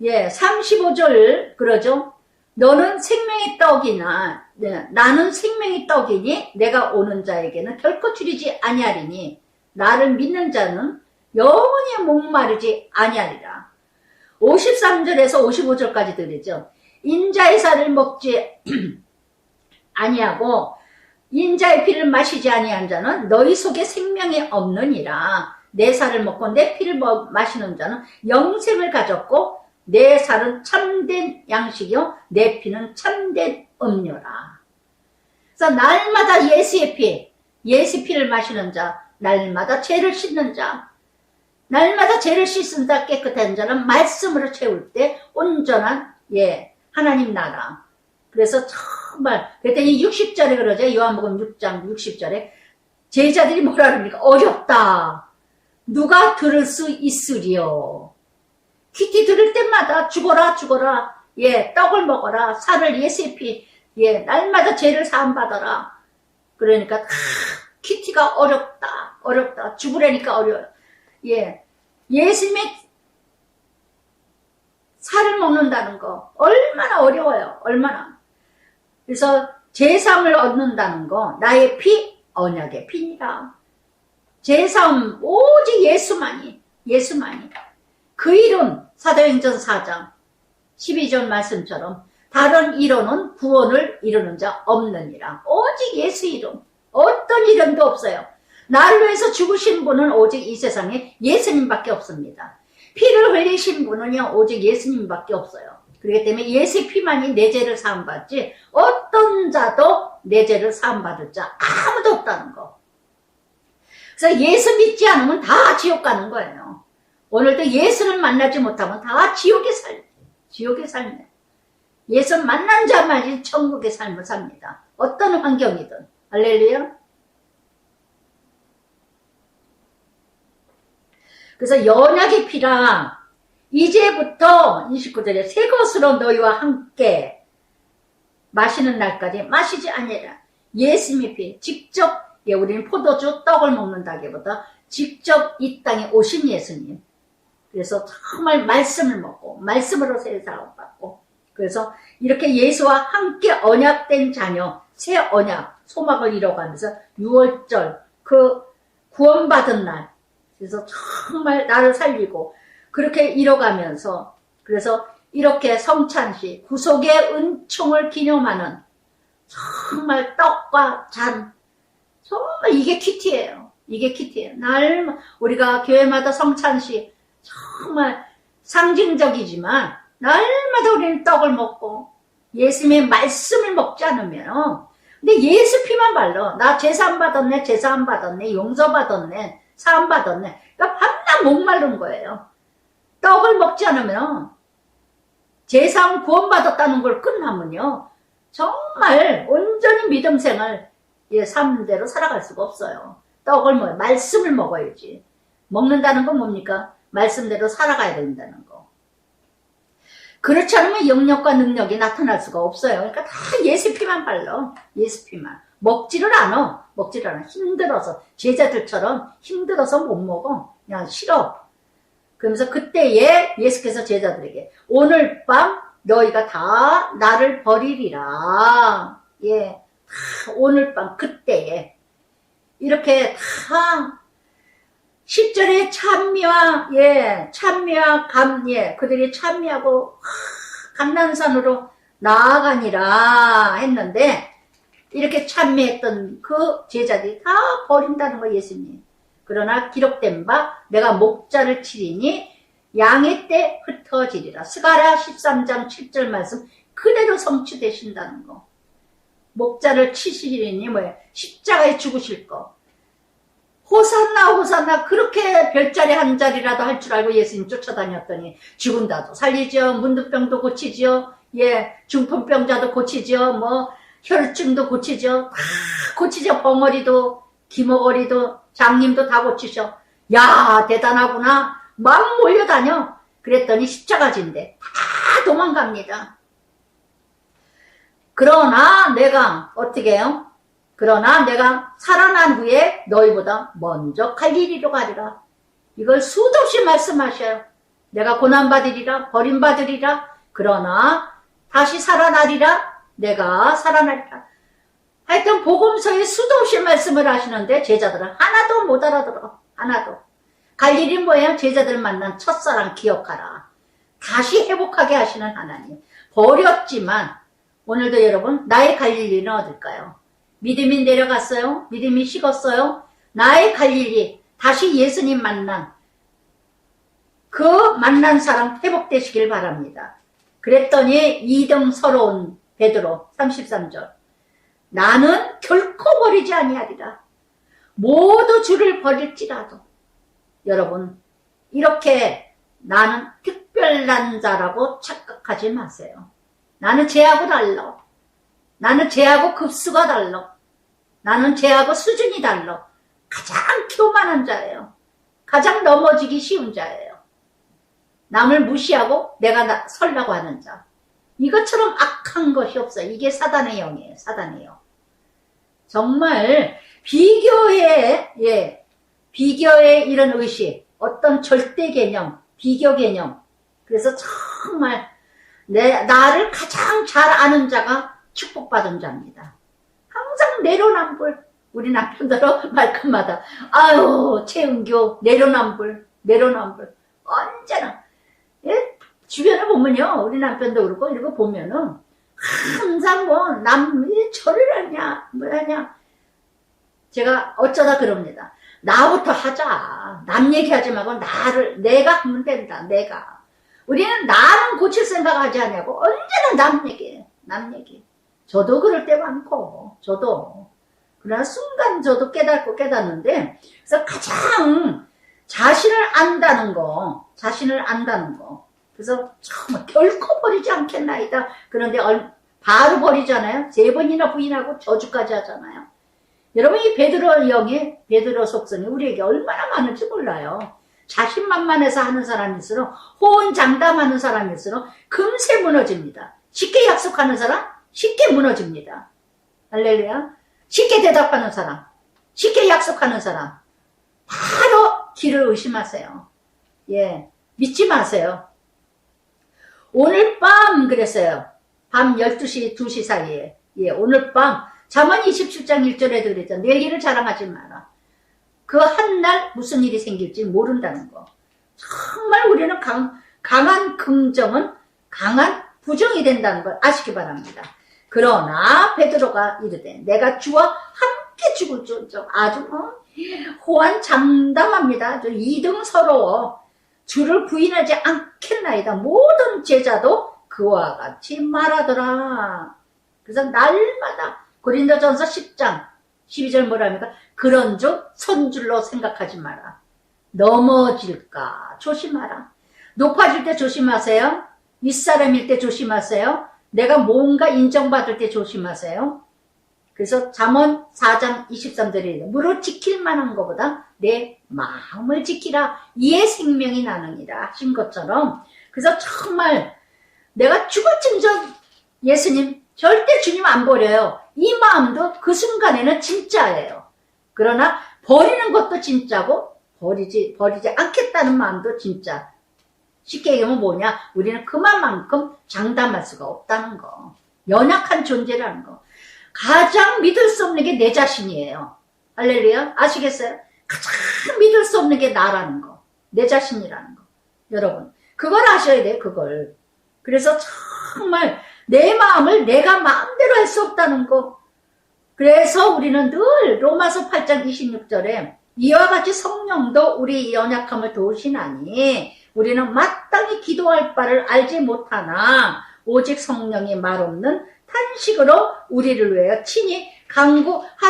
35절 그러죠. 너는 생명의 떡이나 나는 생명의 떡이니 내가 오는 자에게는 결코 줄이지 아니하리니 나를 믿는 자는 영원히 목마르지 아니하리라. 53절에서 55절까지 들으죠. 인자의 살을 먹지 아니하고 인자의 피를 마시지 아니한 자는 너희 속에 생명이 없느니라. 내 살을 먹고 내 피를 마시는 자는 영생을 가졌고 내 살은 참된 양식이요 내 피는 참된 음료라. 그래서 날마다 예수의 피, 예수 피를 마시는 자 날마다 죄를 씻는 자. 날마다 죄를 씻은 자 깨끗한 자는 말씀으로 채울 때 온전한 하나님 나라. 그래서 정말 그랬더니 60절에 그러죠. 요한복음 6장 60절에 제자들이 뭐라 그럽니까? 어렵다. 누가 들을 수 있으리요. 퀴티 들을 때마다 죽어라 죽어라. 떡을 먹어라. 살을 예수의 피. 날마다 죄를 사함받아라. 그러니까 퀴티가 어렵다. 어렵다. 죽으라니까 어려워요. 예수님의 살을 먹는다는 거 얼마나 어려워요. 얼마나. 그래서 제사함을 얻는다는 거 나의 피 언약의 피니라. 제사함 오직 예수만이. 그 이름 사도행전 4장 12절 말씀처럼 다른 이론은 구원을 이루는 자 없느니라. 오직 예수 이름. 어떤 이름도 없어요. 나를 위해서 죽으신 분은 오직 이 세상에 예수님밖에 없습니다. 피를 흘리신 분은요 오직 예수님밖에 없어요. 그렇기 때문에 예수의 피만이 내 죄를 사함받지 어떤 자도 내 죄를 사함받을 자 아무도 없다는 거. 그래서 예수 믿지 않으면 다 지옥 가는 거예요. 오늘도 예수를 만나지 못하면 다 지옥의 삶이에요. 예수 만난 자만이 천국의 삶을 삽니다. 어떤 환경이든. 할렐루야. 그래서 연약의 피라 이제부터 29절에 새 것으로 너희와 함께 마시는 날까지 마시지 아니라. 예수님의 피 직접 우리는 포도주 떡을 먹는다기보다 직접 이 땅에 오신 예수님. 그래서 정말 말씀을 먹고 말씀으로 세상을 받고 그래서 이렇게 예수와 함께 언약된 자녀 새 언약 소망을 이뤄가면서 6월절 그 구원받은 날 그래서 정말 나를 살리고 그렇게 이뤄가면서 그래서 이렇게 성찬식 구속의 은총을 기념하는 정말 떡과 잔 정말 이게 큐티예요. 날 우리가 교회마다 성찬식 정말 상징적이지만 날마다 우리는 떡을 먹고 예수님의 말씀을 먹지 않으면 근데 예수 피만 발라 나 제사 안 받았네 용서 받았네 사함 받았네 그러니까 밤낮 목마른 거예요. 떡을 먹지 않으면 제사함 구원받았다는 걸 끝나면요 정말 온전히 믿음 생활 삶대로 살아갈 수가 없어요. 떡을 말씀을 먹어야지. 먹는다는 건 뭡니까? 말씀대로 살아가야 된다는 거. 그렇지 않으면 영역과 능력이 나타날 수가 없어요. 그러니까 다 예수 피만 발라. 예수 피만. 먹지를 않아. 힘들어서. 제자들처럼 힘들어서 못 먹어. 그냥 싫어. 그러면서 그때에 예수께서 제자들에게 오늘 밤 너희가 다 나를 버리리라. 다 오늘 밤 그때에 이렇게 다 10절에 찬미와 그들이 찬미하고 감난산으로 나아가니라 했는데 이렇게 찬미했던 그 제자들이 다 버린다는 거 예수님. 그러나 기록된 바 내가 목자를 치리니 양의 때 흩어지리라. 스가랴 13장 7절 말씀 그대로 성취되신다는 거. 목자를 치시리니 십자가에 죽으실 거. 호산나 그렇게 별자리 한 자리라도 할 줄 알고 예수님 쫓아다녔더니 죽은다도 살리죠. 문둥병도 고치죠. 중풍병자도 고치죠. 혈증도 고치죠. 다 고치죠. 벙어리도 기머거리도 장님도 다 고치셔. 야 대단하구나. 막 몰려다녀. 그랬더니 십자가 진대. 다 도망갑니다. 그러나 내가 어떻게 해요? 그러나 내가 살아난 후에 너희보다 먼저 갈릴리로 가리라. 이걸 수도 없이 말씀하셔요. 내가 고난받으리라 버림받으리라. 그러나 다시 살아나리라. 내가 살아나리라. 하여튼 복음서에 수도 없이 말씀을 하시는데 제자들은 하나도 못 알아들어. 하나도. 갈릴리 뭐예요? 제자들 만난 첫사랑 기억하라. 다시 회복하게 하시는 하나님. 버렸지만 오늘도 여러분 나의 갈릴리는 어딜까요? 믿음이 내려갔어요? 믿음이 식었어요? 나의 갈릴리 다시 예수님 만난 그 만난 사랑 회복되시길 바랍니다. 그랬더니 2등 서러운 베드로 33절 나는 결코 버리지 아니하리라. 모두 주를 버릴지라도 여러분 이렇게 나는 특별한 자라고 착각하지 마세요. 나는 쟤하고 달라. 나는 쟤하고 급수가 달라. 나는 쟤하고 수준이 달라. 가장 교만한 자예요. 가장 넘어지기 쉬운 자예요. 남을 무시하고 내가 설라고 하는 자. 이것처럼 악한 것이 없어요. 이게 사단의 영이에요. 사단의 영. 정말 비교의 이런 의식, 어떤 절대 개념, 비교 개념. 그래서 정말 나를 가장 잘 아는 자가 축복받은 자입니다. 항상 내로남불. 우리 남편들은 말끝마다 아유 최은교 내로남불. 언제나 주변에 보면요, 우리 남편도 그렇고 이러고 보면은 항상 저를 하냐 뭐하냐. 제가 어쩌다 그럽니다. 나부터 하자. 남 얘기하지 말고 내가 하면 된다. 내가. 우리는 나는 고칠 생각하지 않냐고. 언제나 남 얘기. 저도 그럴 때 많고, 저도. 그러나 순간 저도 깨닫는데, 그래서 가장 자신을 안다는 거. 그래서 정말 결코 버리지 않겠나이다. 그런데 바로 버리잖아요. 3번이나 부인하고 저주까지 하잖아요. 여러분 이 베드로 속성이 우리에게 얼마나 많은지 몰라요. 자신만만해서 하는 사람일수록 호언장담하는 사람일수록 금세 무너집니다. 쉽게 약속하는 사람 쉽게 무너집니다. 할렐루야. 쉽게 대답하는 사람, 쉽게 약속하는 사람 바로 길을 의심하세요. 믿지 마세요. 오늘 밤 그랬어요. 밤 12시 2시 사이에 오늘 밤 잠언 27장 1절에도 그랬죠. 내일 일을 자랑하지 마라. 그 한 날 무슨 일이 생길지 모른다는 거. 정말 우리는 강한 긍정은 강한 부정이 된다는 걸 아시기 바랍니다. 그러나 베드로가 이르되 내가 주와 함께 죽을지언정. 아주 호언장담합니다. 아주 이등서러워. 주를 부인하지 않겠나이다. 모든 제자도 그와 같이 말하더라. 그래서 날마다 고린도전서 10장 12절 뭐라 합니까? 그런즉 선줄로 생각하지 마라. 넘어질까 조심하라. 높아질 때 조심하세요. 윗사람일 때 조심하세요. 내가 뭔가 인정받을 때 조심하세요. 그래서 잠언 4장 23절에 무릇 지킬 만한 것보다 내 마음을 지키라. 이에 생명이 나느니라 하신 것처럼, 그래서 정말 내가 죽을진저 예수님 절대 주님 안 버려요. 이 마음도 그 순간에는 진짜예요. 그러나 버리는 것도 진짜고 버리지 않겠다는 마음도 진짜. 쉽게 얘기하면 뭐냐? 우리는 그만큼 장담할 수가 없다는 거. 연약한 존재라는 거. 가장 믿을 수 없는 게 내 자신이에요. 할렐루야. 아시겠어요? 가장 믿을 수 없는 게 나라는 거. 내 자신이라는 거. 여러분 그걸 아셔야 돼요. 그걸. 그래서 정말 내 마음을 내가 마음대로 할 수 없다는 거. 그래서 우리는 늘 로마서 8장 26절에 이와 같이 성령도 우리 연약함을 도우시나니 우리는 마땅히 기도할 바를 알지 못하나 오직 성령이 말없는 탄식으로 우리를 위하여 친히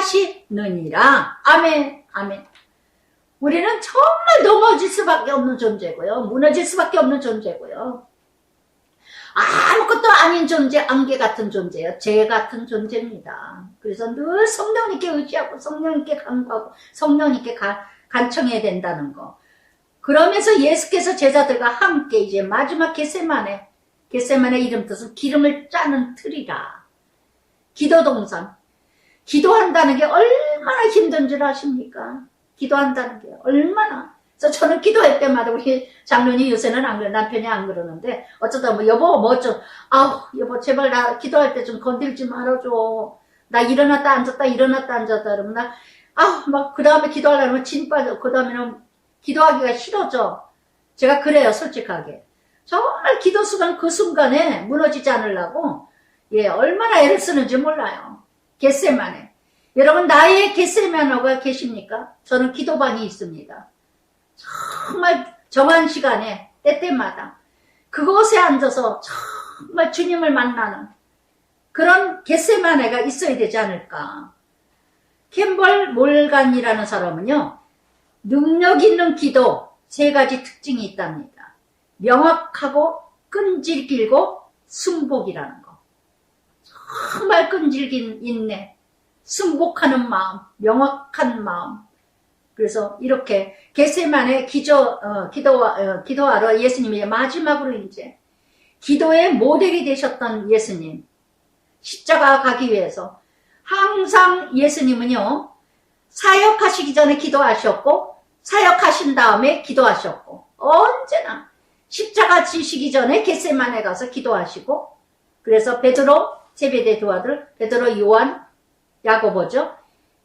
간구하시느니라. 아멘. 아멘. 우리는 정말 넘어질 수밖에 없는 존재고요. 무너질 수밖에 없는 존재고요. 아무것도 아닌 존재, 안개 같은 존재예요. 재 같은 존재입니다. 그래서 늘 성령님께 의지하고 성령님께 간구하고 성령님께 간청해야 된다는 거. 그러면서 예수께서 제자들과 함께 이제 마지막 겟세마네 이름 뜻은 기름을 짜는 틀이라. 기도 동산. 기도한다는 게 얼마나 힘든 줄 아십니까? 기도한다는 게 얼마나. 그래서 저는 기도할 때마다 우리 장로님 요새는 안 그래. 남편이 안 그러는데 어쩌다 여보 여보 제발 나 기도할 때 좀 건들지 말아줘. 나 일어났다 앉았다 그러면 그 다음에 기도하려면 진 빠져. 그 다음에는 기도하기가 싫어져. 제가 그래요, 솔직하게. 정말 기도 순간 그 순간에 무너지지 않으려고 얼마나 애를 쓰는지 몰라요. 겟세마네. 여러분 나의 겟세마네가 계십니까? 저는 기도방이 있습니다. 정말 정한 시간에 때때마다 그곳에 앉아서 정말 주님을 만나는 그런 겟세마네가 있어야 되지 않을까. 캠벌 몰간이라는 사람은요, 능력 있는 기도 3가지 특징이 있답니다. 명확하고 끈질 길고 순복이라는 거. 정말 끈질긴 인내, 순복하는 마음, 명확한 마음. 그래서 이렇게 겟세마네 기도하러 예수님이 마지막으로 이제 기도의 모델이 되셨던 예수님, 십자가 가기 위해서 항상 예수님은요, 사역하시기 전에 기도하셨고 사역하신 다음에 기도하셨고, 언제나 십자가 지시기 전에 겟세마네 가서 기도하시고, 그래서 베드로, 제베데 두 아들 베드로, 요한, 야고보죠.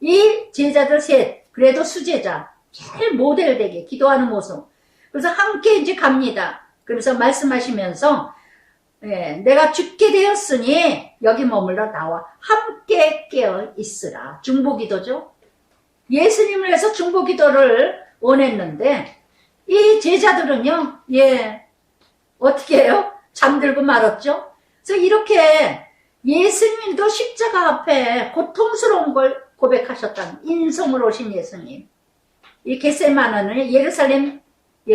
이 제자들 셋, 그래도 수제자, 제일 모델되게 기도하는 모습. 그래서 함께 이제 갑니다. 그래서 말씀하시면서, 내가 죽게 되었으니 여기 머물러 나와 함께 깨어 있으라. 중보기도죠. 예수님을 위해서 중보기도를 원했는데 이 제자들은요, 어떻게 해요? 잠들고 말았죠. 그래서 이렇게 예수님도 십자가 앞에 고통스러운 걸 고백하셨다는, 인성으로 오신 예수님. 이 겟세마네는 예루살렘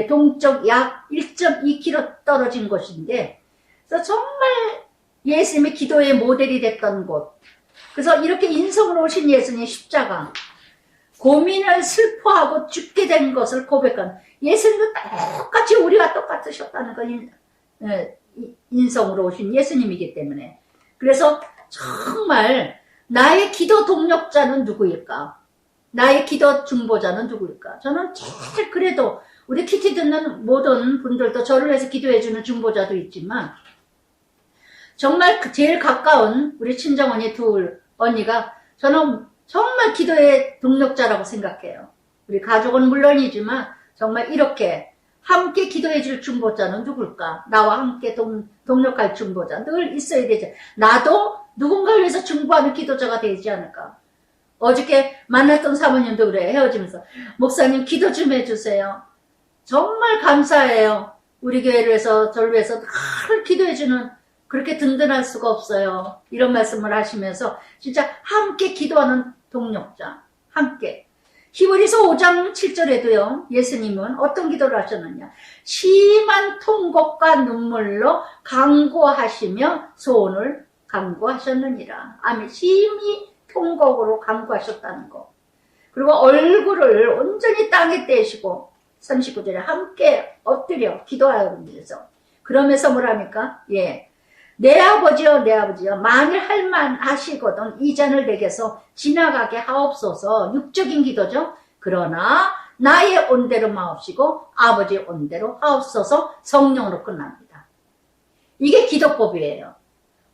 동쪽 약 1.2km 떨어진 곳인데, 그래서 정말 예수님의 기도의 모델이 됐던 곳. 그래서 이렇게 인성으로 오신 예수님 십자가, 고민을 슬퍼하고 죽게 된 것을 고백한, 예수님도 똑같이 우리와 똑같으셨다는 건 인성으로 오신 예수님이기 때문에. 그래서 정말 나의 기도 동력자는 누구일까? 나의 기도 중보자는 누구일까? 저는 제일, 그래도 우리 키티 듣는 모든 분들도 저를 위해서 기도해주는 중보자도 있지만, 정말 제일 가까운 우리 친정언니 둘 언니가 저는 정말 기도의 동력자라고 생각해요. 우리 가족은 물론이지만 정말 이렇게 함께 기도해줄 중보자는 누굴까? 나와 함께 동력할 중보자 늘 있어야 되죠. 나도 누군가를 위해서 중보하는 기도자가 되지 않을까? 어저께 만났던 사모님도 그래, 헤어지면서 목사님 기도 좀 해주세요. 정말 감사해요. 우리 교회를 위해서, 저를 위해서 늘 기도해주는, 그렇게 든든할 수가 없어요. 이런 말씀을 하시면서 진짜 함께 기도하는 동력자, 함께. 히브리서 5장 7절에도요, 예수님은 어떤 기도를 하셨느냐? 심한 통곡과 눈물로 간구하시며 소원을 간구하셨느니라. 아멘. 심히 통곡으로 간구하셨다는 거. 그리고 얼굴을 온전히 땅에 떼시고 39절에 함께 엎드려 기도하면서, 그러면서 뭐랍니까? 내 아버지여, 내 아버지여, 만일 할만하시거든 이 잔을 내게서 지나가게 하옵소서. 육적인 기도죠. 그러나 나의 온대로 마옵시고 아버지의 온대로 하옵소서. 성령으로 끝납니다. 이게 기도법이에요.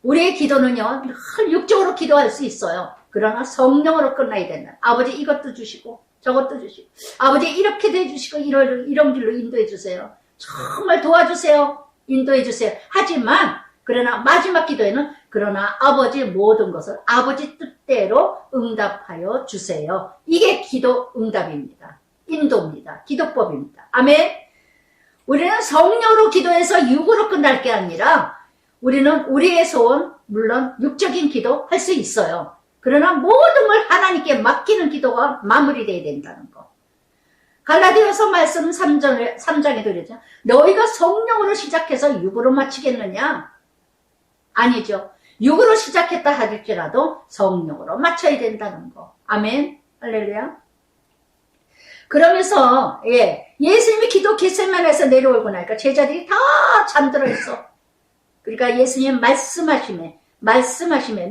우리의 기도는요, 늘 육적으로 기도할 수 있어요. 그러나 성령으로 끝나야 된다. 아버지 이것도 주시고 저것도 주시고, 아버지 이렇게 해주시고 이런 길로 인도해 주세요. 정말 도와주세요. 인도해 주세요. 하지만 그러나 마지막 기도에는 그러나 아버지의 모든 것을 아버지 뜻대로 응답하여 주세요. 이게 기도 응답입니다. 인도입니다. 기도법입니다. 아멘. 우리는 성령으로 기도해서 육으로 끝날 게 아니라 우리는 우리의 소원, 물론 육적인 기도 할 수 있어요. 그러나 모든 걸 하나님께 맡기는 기도가 마무리되어야 된다는 거. 갈라디아서 말씀 3장에도 그랬죠. 너희가 성령으로 시작해서 육으로 마치겠느냐? 아니죠. 육으로 시작했다 할지라도 성령으로 마쳐야 된다는 거. 아멘. 할렐루야. 그러면서 예수님이 기도 겟세마네에서 내려오고 나니까 제자들이 다 잠들어 있어. 그러니까 예수님 말씀하시면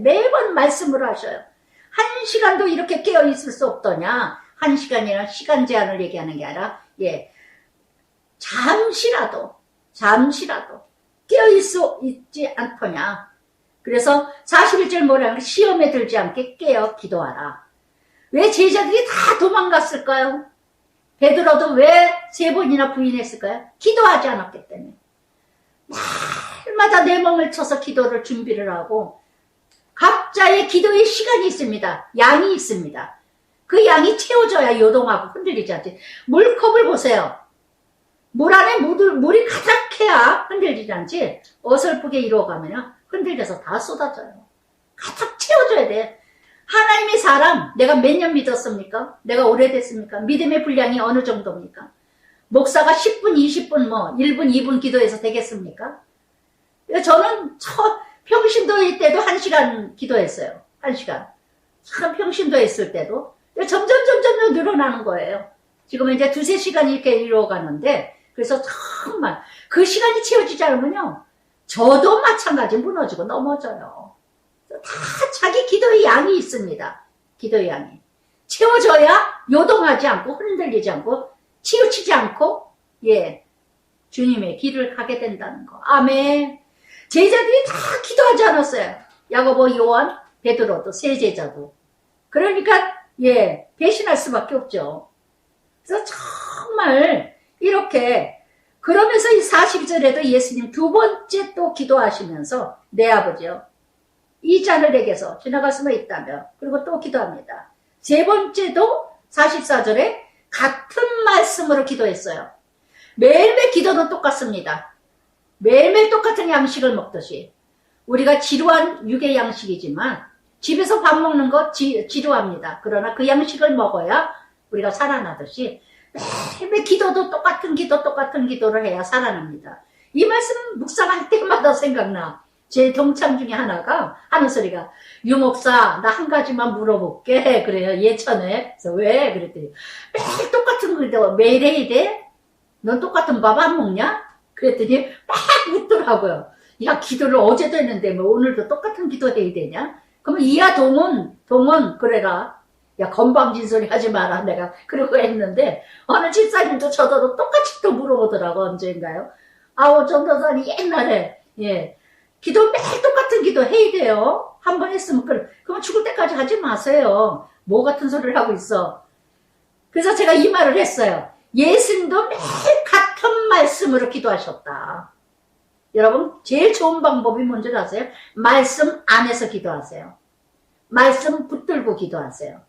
매번 말씀을 하셔요. 1시간도 이렇게 깨어 있을 수 없더냐? 1시간이나 시간 제한을 얘기하는 게 아니라 잠시라도 깨어 있지 않더냐? 그래서 41절 뭐라는 게 시험에 들지 않게 깨어 기도하라. 왜 제자들이 다 도망갔을까요? 베드로도 왜 3번이나 부인했을까요? 기도하지 않았기 때문에. 날마다 내 몸을 쳐서 기도를 준비를 하고, 각자의 기도의 시간이 있습니다. 양이 있습니다. 그 양이 채워져야 요동하고 흔들리지 않지. 물컵을 보세요. 물 안에 물이 가득해야 흔들리지 않지. 어설프게 이루어가면 흔들려서 다 쏟아져요. 가득 채워줘야 돼. 하나님의 사람, 내가 몇 년 믿었습니까? 내가 오래됐습니까? 믿음의 분량이 어느 정도입니까? 목사가 10분, 20분, 1분, 2분 기도해서 되겠습니까? 저는 평신도일 때도 1시간 기도했어요. 1시간. 참 평신도 했을 때도. 점점 늘어나는 거예요. 지금은 이제 2-3시간이 이렇게 이루어가는데, 그래서 정말 그 시간이 채워지지 않으면요, 저도 마찬가지 무너지고 넘어져요. 다 자기 기도의 양이 있습니다. 기도의 양이. 채워져야 요동하지 않고 흔들리지 않고 치우치지 않고 주님의 길을 가게 된다는 거. 아멘. 제자들이 다 기도하지 않았어요. 야고보, 요한, 베드로도 세 제자도. 그러니까 배신할 수밖에 없죠. 그래서 정말 이렇게 그러면서 이 42절에도 예수님 두 번째 또 기도하시면서 내 아버지요, 이 잔을 내게서 지나갈 수만 있다며, 그리고 또 기도합니다. 세 번째도 44절에 같은 말씀으로 기도했어요. 매일매일 기도는 똑같습니다. 매일매일 똑같은 양식을 먹듯이. 우리가 지루한 육의 양식이지만 집에서 밥 먹는 거 지루합니다. 그러나 그 양식을 먹어야 우리가 살아나듯이 매일매일 기도도 똑같은 기도를 해야 살아납니다. 이 말씀은 묵상할 때마다 생각나. 제 동창 중에 하나가 하는 소리가, 유목사 나 한 가지만 물어볼게. 그래요. 예전에. 그래서 왜? 그랬더니 매일 똑같은 기도 매일 해야 돼? 넌 똑같은 밥 안 먹냐? 그랬더니 막 묻더라고요. 야, 기도를 어제도 했는데 뭐 오늘도 똑같은 기도 해야 되냐? 그러면 이야 동원 그래라. 야, 건방진 소리 하지 마라. 내가 그러고 했는데 어느 집사님도 저도 똑같이 또 물어보더라고. 언제인가요? 전도사님 옛날에 기도 매일 똑같은 기도 해야 돼요. 한 번 했으면 그럼 죽을 때까지 하지 마세요. 뭐 같은 소리를 하고 있어. 그래서 제가 이 말을 했어요. 예수님도 매일 같은 말씀으로 기도하셨다. 여러분, 제일 좋은 방법이 뭔지 아세요? 말씀 안에서 기도하세요. 말씀 붙들고 기도하세요.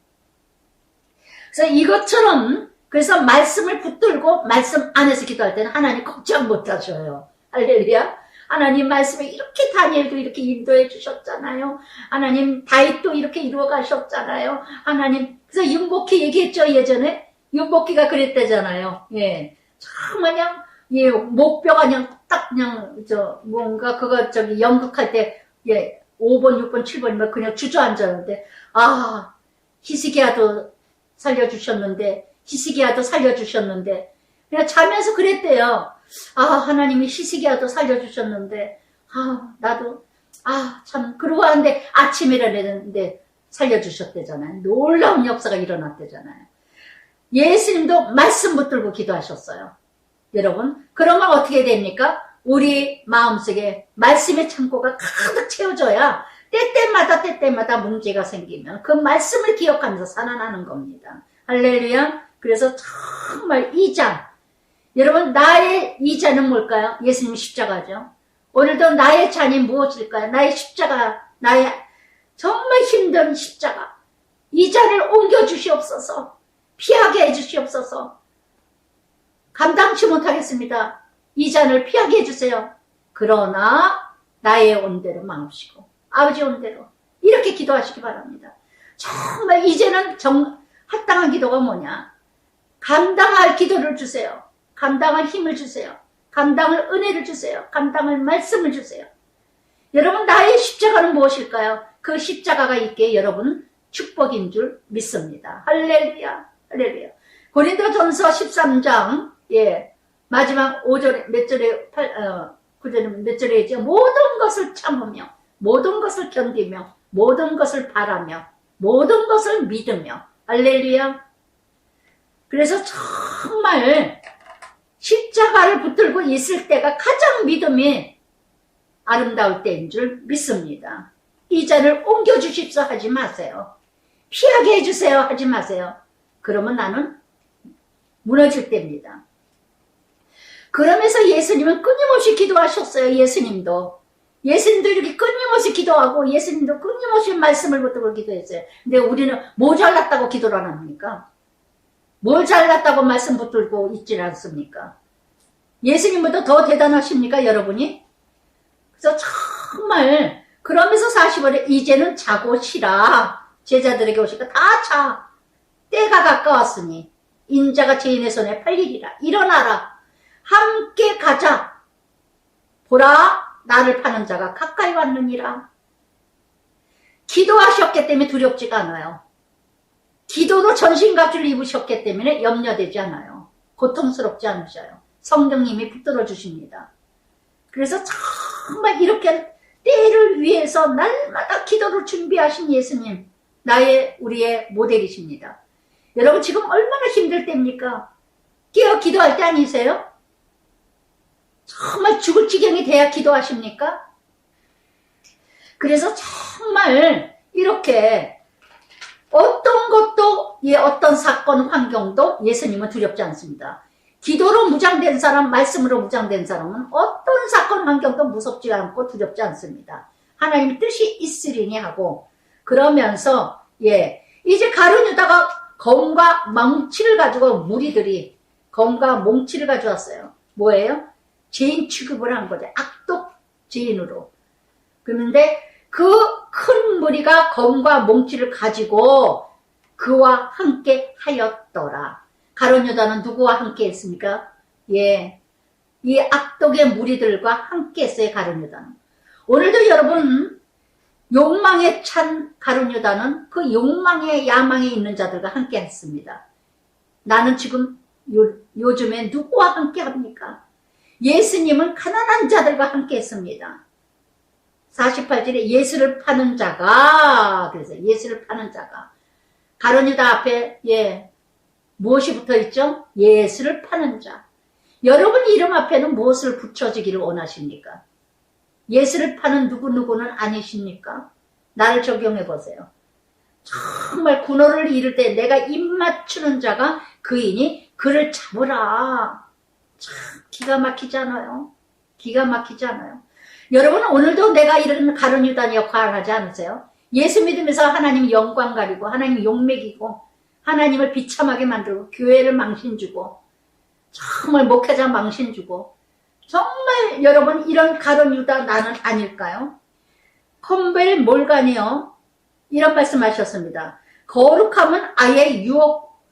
그래서 이것처럼, 그래서 말씀을 붙들고 말씀 안에서 기도할 때는 하나님 걱정 못 하셔요. 할렐루야. 하나님 말씀에 이렇게 다니엘도 이렇게 인도해 주셨잖아요. 하나님 다윗도 이렇게 이루어 가셨잖아요. 하나님, 그래서 윤복희 얘기했죠, 예전에? 윤복희가 그랬대잖아요. 정말 그냥, 목뼈가 그냥 딱 뭔가 연극할 때, 5번, 6번, 7번이면 그냥 주저앉았는데, 히스기야도 살려주셨는데, 그냥 자면서 그랬대요. 하나님이 히스기야도 살려주셨는데, 나도, 참, 그러고 하는데 아침에 일어났는데 살려주셨대잖아요. 놀라운 역사가 일어났대잖아요. 예수님도 말씀 붙들고 기도하셨어요. 여러분, 그러면 어떻게 됩니까? 우리 마음속에 말씀의 창고가 가득 채워져야 때때마다 문제가 생기면 그 말씀을 기억하면서 살아나는 겁니다. 할렐루야. 그래서 정말 이 잔, 여러분, 나의 이 잔은 뭘까요? 예수님 십자가죠. 오늘도 나의 잔이 무엇일까요? 나의 십자가, 나의 정말 힘든 십자가. 이 잔을 옮겨주시옵소서. 피하게 해주시옵소서. 감당치 못하겠습니다. 이 잔을 피하게 해주세요. 그러나 나의 온대로 마옵시고 아버지 온대로 이렇게 기도하시기 바랍니다. 정말 이제는 합당한 기도가 뭐냐? 감당할 기도를 주세요. 감당할 힘을 주세요. 감당할 은혜를 주세요. 감당할 말씀을 주세요. 여러분, 나의 십자가는 무엇일까요? 그 십자가가 있게 여러분 축복인 줄 믿습니다. 할렐루야. 할렐루야. 고린도전서 13장 마지막 5절에 몇 절에 9절에 몇 절에 있죠. 모든 것을 참으며 모든 것을 견디며 모든 것을 바라며 모든 것을 믿으며. 할렐루야. 그래서 정말 십자가를 붙들고 있을 때가 가장 믿음이 아름다울 때인 줄 믿습니다. 이 잔을 옮겨주십시오 하지 마세요. 피하게 해주세요 하지 마세요. 그러면 나는 무너질 때입니다. 그러면서 예수님은 끊임없이 기도하셨어요. 예수님도 이렇게 끊임없이 기도하고 예수님도 끊임없이 말씀을 붙들고 기도했어요. 근데 우리는 뭐 잘났다고 기도를 안 합니까? 뭘 잘났다고 말씀 붙들고 있지 않습니까? 예수님보다 더 대단하십니까, 여러분이? 그래서 정말 그러면서 40월에 이제는 자고 쉬라. 제자들에게 오시니까 다 자. 때가 가까웠으니 인자가 죄인의 손에 팔리리라. 일어나라. 함께 가자. 보라, 나를 파는 자가 가까이 왔느니라. 기도하셨기 때문에 두렵지가 않아요. 기도로 전신갑주를 입으셨기 때문에 염려되지 않아요. 고통스럽지 않으셔요. 성령님이 붙들어 주십니다. 그래서 정말 이렇게 때를 위해서 날마다 기도를 준비하신 예수님, 우리의 모델이십니다. 여러분 지금 얼마나 힘들 때입니까? 깨어 기도할 때 아니세요? 정말 죽을 지경이 돼야 기도하십니까? 그래서 정말 이렇게 어떤 것도, 어떤 사건, 환경도 예수님은 두렵지 않습니다. 기도로 무장된 사람, 말씀으로 무장된 사람은 어떤 사건, 환경도 무섭지 않고 두렵지 않습니다. 하나님의 뜻이 있으리니 하고, 그러면서, 이제 가룟 유다가 검과 망치를 가지고 무리들이 검과 몽치를 가져왔어요. 뭐예요? 죄인 취급을 한 거죠. 악독 죄인으로. 그런데 그 큰 무리가 검과 몽치를 가지고 그와 함께 하였더라. 가룟 유다는 누구와 함께 했습니까? 이 악독의 무리들과 함께 했어요. 가룟 유다는. 오늘도 여러분 욕망에 찬 가룟 유다는 그 욕망의 야망에 있는 자들과 함께 했습니다. 나는 지금 요즘에 누구와 함께 합니까? 예수님은 가난한 자들과 함께 했습니다. 48절에 예수를 파는 자가, 그래서 예수를 파는 자가, 가룟 유다 앞에 무엇이 붙어 있죠? 예수를 파는 자. 여러분 이름 앞에는 무엇을 붙여주기를 원하십니까? 예수를 파는 누구누구는 아니십니까? 나를 적용해 보세요. 정말 군호를 이룰 때 내가 입맞추는 자가 그이니 그를 잡으라. 참 기가 막히잖아요. 기가 막히잖아요. 여러분 오늘도 내가 이런 가룟 유다 역할을 하지 않으세요? 예수 믿으면서 하나님 영광 가리고 하나님 욕먹이고 하나님을 비참하게 만들고 교회를 망신주고 정말 목회자 망신주고 정말 여러분 이런 가룟 유다 나는 아닐까요? 컴벨 몰간이요 이런 말씀하셨습니다. 거룩함은 아예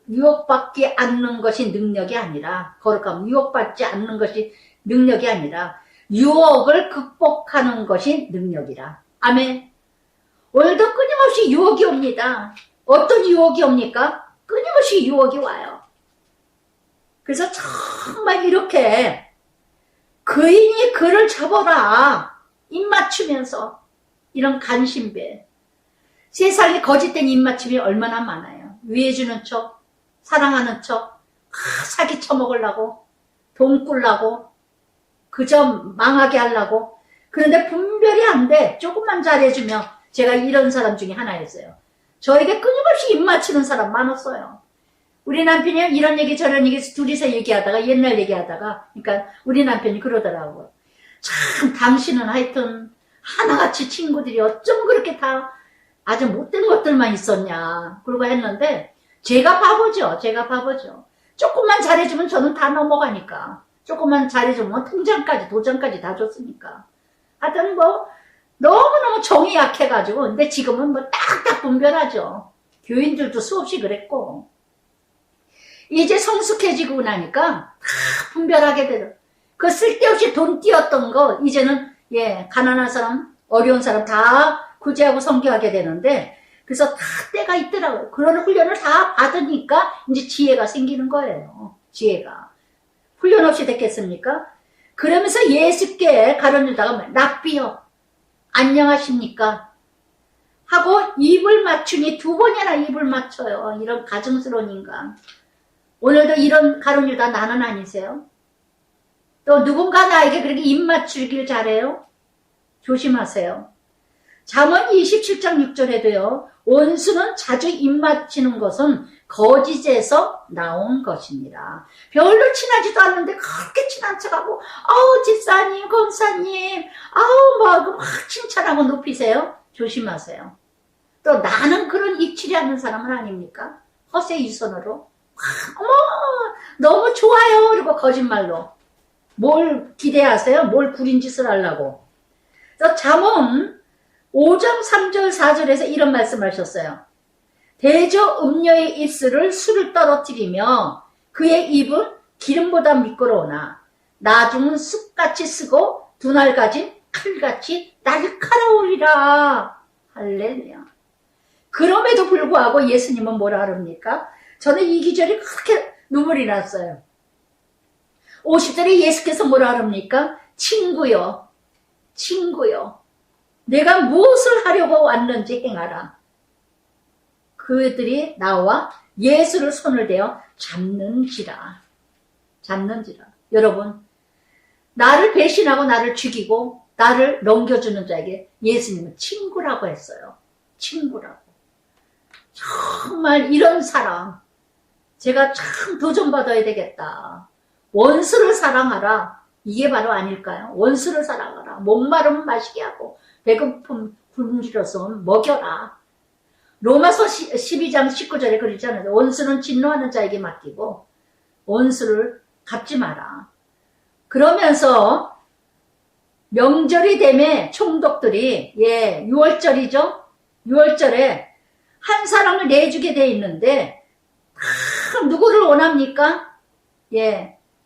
유혹받지 않는 것이 능력이 아니라 거룩함 유혹받지 않는 것이 능력이 아니라 유혹을 극복하는 것이 능력이라. 아멘. 오늘도 끊임없이 유혹이 옵니다. 어떤 유혹이 옵니까? 끊임없이 유혹이 와요. 그래서 정말 이렇게 그인이 그를 잡아라 입맞추면서 이런 간신배 세상에 거짓된 입맞춤이 얼마나 많아요. 위해주는 척 사랑하는 척 사기 쳐먹으려고 돈 꿀라고 그저 망하게 하려고. 그런데 분별이 안 돼. 조금만 잘해주면 제가 이런 사람 중에 하나였어요. 저에게 끊임없이 입맞추는 사람 많았어요. 우리 남편이 이런 얘기 저런 얘기 둘이서 얘기하다가 옛날 얘기하다가 그러니까 우리 남편이 그러더라고요. 참 당신은 하여튼 하나같이 친구들이 어쩜 그렇게 다 아주 못된 것들만 있었냐 그러고 했는데 제가 바보죠. 조금만 잘해주면 저는 다 넘어가니까. 조금만 잘해주면 통장까지 도장까지 다 줬으니까. 하여튼 뭐 너무너무 정이 약해가지고 근데 지금은 뭐 딱딱 분별하죠. 교인들도 수없이 그랬고 이제 성숙해지고 나니까 다 분별하게 되더라고요. 그 쓸데없이 돈 띄었던 거 이제는 가난한 사람 어려운 사람 다 구제하고 섬겨하게 되는데 그래서 다 때가 있더라고요. 그런 훈련을 다 받으니까 이제 지혜가 생기는 거예요. 지혜가. 훈련 없이 됐겠습니까? 그러면서 예수께 가룟 유다가 랍비여 안녕하십니까? 하고 입을 맞추니 두 번이나 입을 맞춰요. 이런 가증스러운 인간. 오늘도 이런 가룟 유다 나는 아니세요? 또 누군가 나에게 그렇게 입 맞추길 잘해요? 조심하세요. 잠언 27장 6절에도요. 온수는 자주 입 맞추는 것은 거짓에서 나온 것입니다. 별로 친하지도 않는데 그렇게 친한 척하고 아우 집사님 검사님 아우 막 칭찬하고 높이세요. 조심하세요. 또 나는 그런 입치려는 사람은 아닙니까? 허세 유선으로 어머 너무 좋아요 그리고 거짓말로 뭘 기대하세요? 뭘 구린 짓을 하려고. 또 잠언 5장 3절 4절에서 이런 말씀하셨어요. 대저 음녀의 입술을 술을 떨어뜨리며 그의 입은 기름보다 미끄러우나 나중은 쑥같이 쓰고 두 날 가진 칼같이 날카로우리라. 할렐루야. 그럼에도 불구하고 예수님은 뭐라 그럽니까? 저는 이 기절이 그렇게 눈물이 났어요. 50절에 예수께서 뭐라 그럽니까? 친구요, 친구요, 내가 무엇을 하려고 왔는지 행하라. 그들이 나와 예수를 손을 대어 잡는지라. 잡는지라. 여러분, 나를 배신하고 나를 죽이고 나를 넘겨주는 자에게 예수님은 친구라고 했어요. 친구라고. 정말 이런 사랑, 제가 참 도전받아야 되겠다. 원수를 사랑하라. 이게 바로 아닐까요? 원수를 사랑하라. 목마르면 마시게 하고 배고픔 굶주렸으면 먹여라. 로마서 12장 19절에 그러잖아요. 원수는 진노하는 자에게 맡기고 원수를 갚지 마라. 그러면서 명절이 되면 총독들이 6월절이죠. 6월절에 한 사람을 내주게 돼 있는데 누구를 원합니까?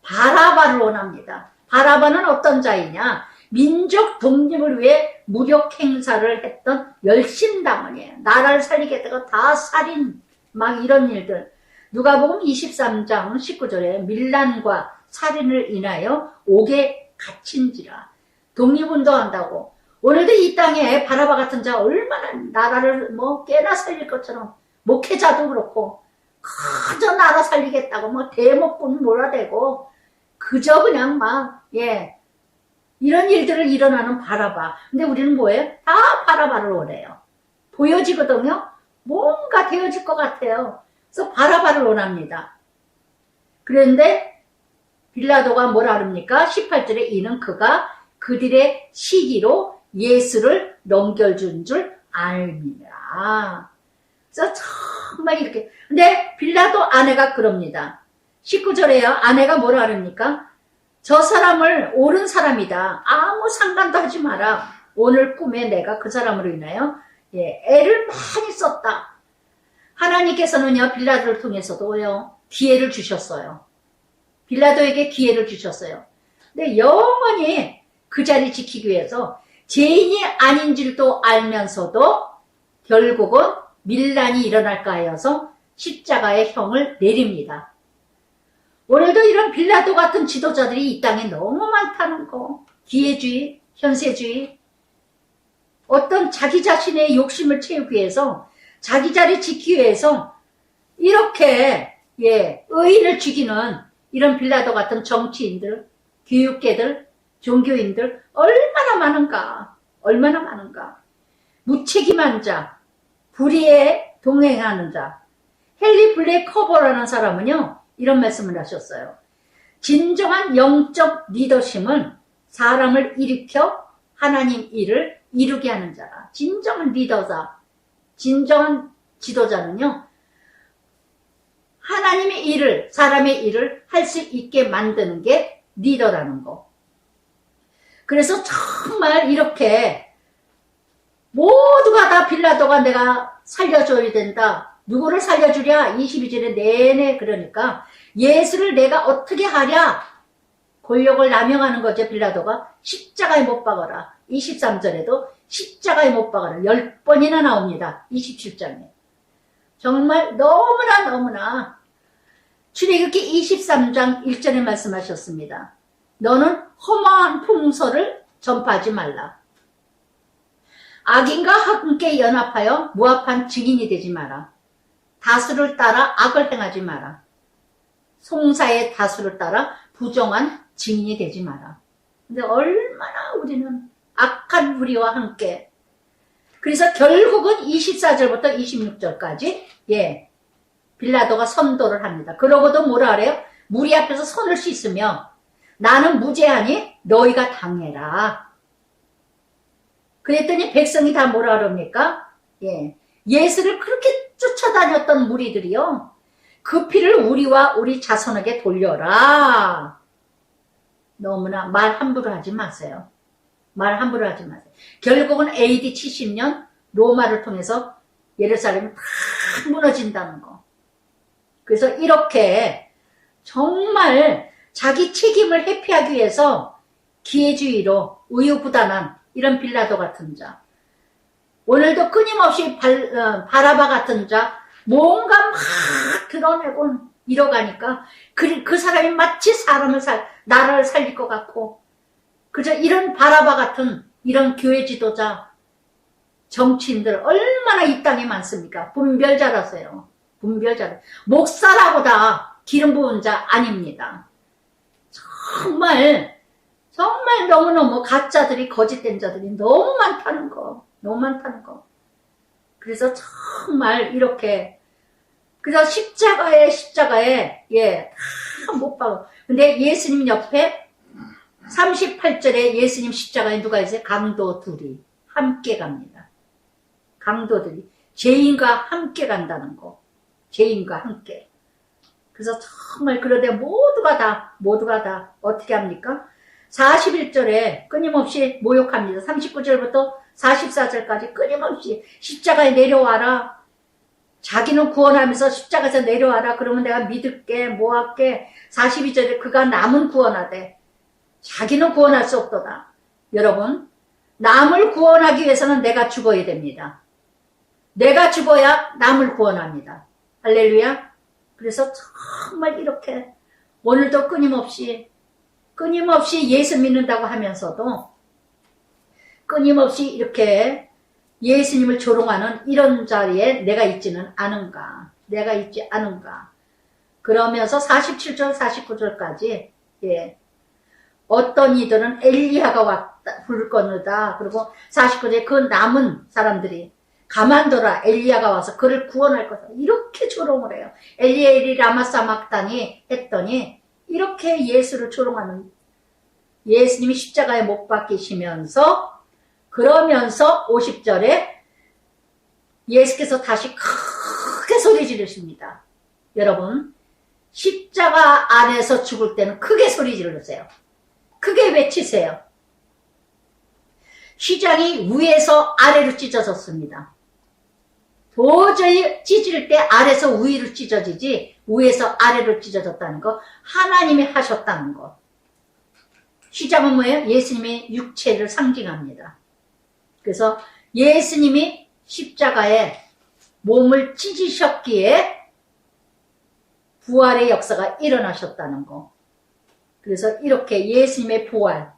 바라바를 원합니다. 바라바는 어떤 자이냐? 민족 독립을 위해 무력 행사를 했던 열심당원이에요. 나라를 살리겠다고 다 살인, 막 이런 일들. 누가복음 23장 19절에 밀란과 살인을 인하여 옥에 갇힌지라. 독립운동한다고. 오늘도 이 땅에 바라바 같은 자 얼마나 나라를 깨나 살릴 것처럼 목회자도 그렇고 그저 나라 살리겠다고 대목분 몰아대고 그저 그냥 이런 일들을 일어나는 바라바. 근데 우리는 뭐예요? 다 바라바를 원해요. 보여지거든요. 뭔가 되어질 것 같아요. 그래서 바라바를 원합니다. 그런데 빌라도가 뭐라 합니까? 18절에 이는 그가 그들의 시기로 예수를 넘겨준 줄 알미라. 그래서 정말 이렇게. 근데 빌라도 아내가 그럽니다. 19절에요. 아내가 뭐라 합니까? 저 사람을 옳은 사람이다. 아무 상관도 하지 마라. 오늘 꿈에 내가 그 사람으로 인하여 애를 많이 썼다. 하나님께서는요, 빌라도를 통해서도요, 기회를 주셨어요. 빌라도에게 기회를 주셨어요. 근데 영원히 그 자리 지키기 위해서 죄인이 아닌 줄도 알면서도 결국은 밀란이 일어날까 하여서 십자가의 형을 내립니다. 오늘도 이런 빌라도 같은 지도자들이 이 땅에 너무 많다는 거. 기회주의, 현세주의, 어떤 자기 자신의 욕심을 채우기 위해서, 자기 자리 지키기 위해서 이렇게 의인을 죽이는 이런 빌라도 같은 정치인들, 교육계들, 종교인들 얼마나 많은가. 얼마나 많은가. 무책임한 자, 불의에 동행하는 자. 헨리 블레이 커버라는 사람은요, 이런 말씀을 하셨어요. 진정한 영적 리더십은 사람을 일으켜 하나님 일을 이루게 하는 자라. 진정한 리더자, 진정한 지도자는요, 하나님의 일을, 사람의 일을 할 수 있게 만드는 게 리더라는 거. 그래서 정말 이렇게 모두가 다 빌라도가 내가 살려줘야 된다. 누구를 살려주랴? 22절에 내내 그러니까 예수를 내가 어떻게 하랴? 권력을 남용하는 거죠. 빌라도가 십자가에 못 박아라. 23절에도 십자가에 못 박아라. 10번이나 나옵니다. 27장에. 정말 너무나 출애굽기 23장 1절에 말씀하셨습니다. 너는 험한 풍소를 전파하지 말라. 악인과 함께 연합하여 무합한 증인이 되지 마라. 다수를 따라 악을 행하지 마라. 송사의 다수를 따라 부정한 증인이 되지 마라. 근데 얼마나 우리는 악한 무리와 함께. 그래서 결국은 24절부터 26절까지 빌라도가 선도를 합니다. 그러고도 뭐라 그래요? 무리 앞에서 손을 씻으며 나는 무죄하니 너희가 당해라. 그랬더니 백성이 다 뭐라 그럽니까? 예수를 그렇게 쫓아다녔던 무리들이요. 그 피를 우리와 우리 자손에게 돌려라. 너무나 말 함부로 하지 마세요. 말 함부로 하지 마세요. 결국은 AD 70년 로마를 통해서 예루살렘이 다 무너진다는 거. 그래서 이렇게 정말 자기 책임을 회피하기 위해서 기회주의로 우유부단한 이런 빌라도 같은 자, 오늘도 끊임없이 바라바 같은 자, 뭔가 막 드러내고 이러가니까 그 사람이 마치 나라를 살릴 것 같고, 그저 이런 바라바 같은 이런 교회 지도자, 정치인들 얼마나 이 땅에 많습니까? 분별자라서요. 분별자. 목사라고 다 기름 부은 자 아닙니다. 정말 너무너무 가짜들이, 거짓된 자들이 너무 많다는 거. 너무 많다는 거. 그래서 정말 이렇게, 그래서 십자가에 다 못 박아. 근데 예수님 옆에 38절에 예수님 십자가에 누가 있어요? 강도 둘이 함께 갑니다. 강도들이 죄인과 함께 간다는 거. 죄인과 함께. 그래서 정말 그러되 모두가 다 어떻게 합니까? 41절에 끊임없이 모욕합니다. 39절부터 44절까지 끊임없이 십자가에 내려와라. 자기는 구원하면서 십자가에서 내려와라. 그러면 내가 믿을게, 뭐 할게. 42절에 그가 남은 구원하되 자기는 구원할 수 없도다. 여러분, 남을 구원하기 위해서는 내가 죽어야 됩니다. 내가 죽어야 남을 구원합니다. 할렐루야. 그래서 정말 이렇게 오늘도 끊임없이 예수 믿는다고 하면서도 끊임없이 이렇게 예수님을 조롱하는 이런 자리에 내가 있지는 않은가. 내가 있지 않은가. 그러면서 47절, 49절까지 어떤 이들은 엘리야가 왔다, 부를 거느다. 그리고 49절에 그 남은 사람들이 가만둬라. 엘리야가 와서 그를 구원할 거다. 이렇게 조롱을 해요. 엘리엘이 라마사막단이 했더니 이렇게 예수를 조롱하는, 예수님이 십자가에 못 박히시면서, 그러면서 50절에 예수께서 다시 크게 소리 지르십니다. 여러분, 십자가 안에서 죽을 때는 크게 소리 지르세요. 크게 외치세요. 휘장이 위에서 아래로 찢어졌습니다. 도저히 찢을 때 아래에서 위로 찢어지지 위에서 아래로 찢어졌다는 거, 하나님이 하셨다는 거. 휘장은 뭐예요? 예수님의 육체를 상징합니다. 그래서 예수님이 십자가에 몸을 찢으셨기에 부활의 역사가 일어나셨다는 거. 그래서 이렇게 예수님의 부활,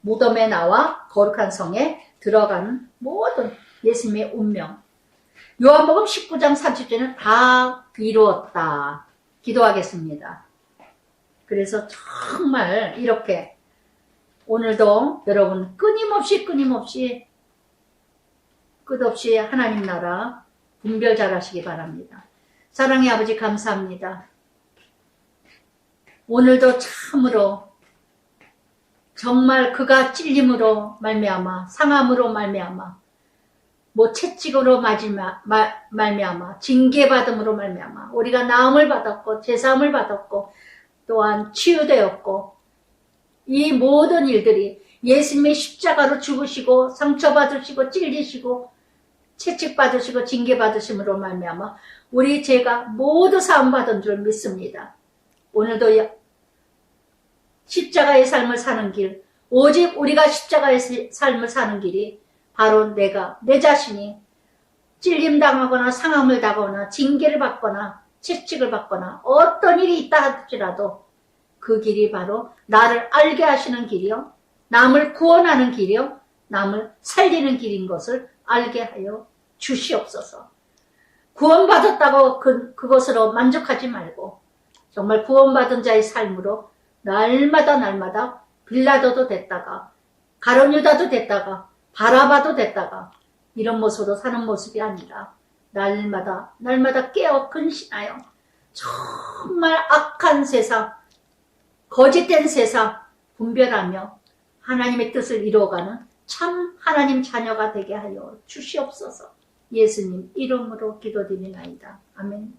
무덤에 나와 거룩한 성에 들어가는 모든 예수님의 운명, 요한복음 19장 30절은 다 이루었다. 기도하겠습니다. 그래서 정말 이렇게 오늘도 여러분 끊임없이 끝없이 하나님 나라 분별 잘하시기 바랍니다. 사랑의 아버지 감사합니다. 오늘도 참으로 정말 그가 찔림으로 말미암아, 상함으로 말미암아, 뭐 채찍으로 말미암아, 징계받음으로 말미암아 우리가 나음을 받았고 제사함을 받았고 또한 치유되었고, 이 모든 일들이 예수님의 십자가로 죽으시고 상처받으시고 찔리시고 채찍받으시고 징계받으심으로 말미암아 우리 죄가 모두 사함받은 줄 믿습니다. 오늘도 십자가의 삶을 사는 길, 오직 우리가 십자가의 삶을 사는 길이 바로 내 자신이 찔림당하거나 상함을 당하거나 징계를 받거나 채찍을 받거나 어떤 일이 있다 할지라도 그 길이 바로 나를 알게 하시는 길이요, 남을 구원하는 길이요, 남을 살리는 길인 것을 알게 하여 주시옵소서. 구원받았다고 그것으로 만족하지 말고 정말 구원받은 자의 삶으로 날마다 빌라도도 됐다가 가룟유다도 됐다가 바라바도 됐다가 이런 모습으로 사는 모습이 아니라 날마다 깨어 근신하여 정말 악한 세상, 거짓된 세상 분별하며 하나님의 뜻을 이루어가는 참 하나님 자녀가 되게 하여 주시옵소서. 예수님 이름으로 기도드리나이다. 아멘.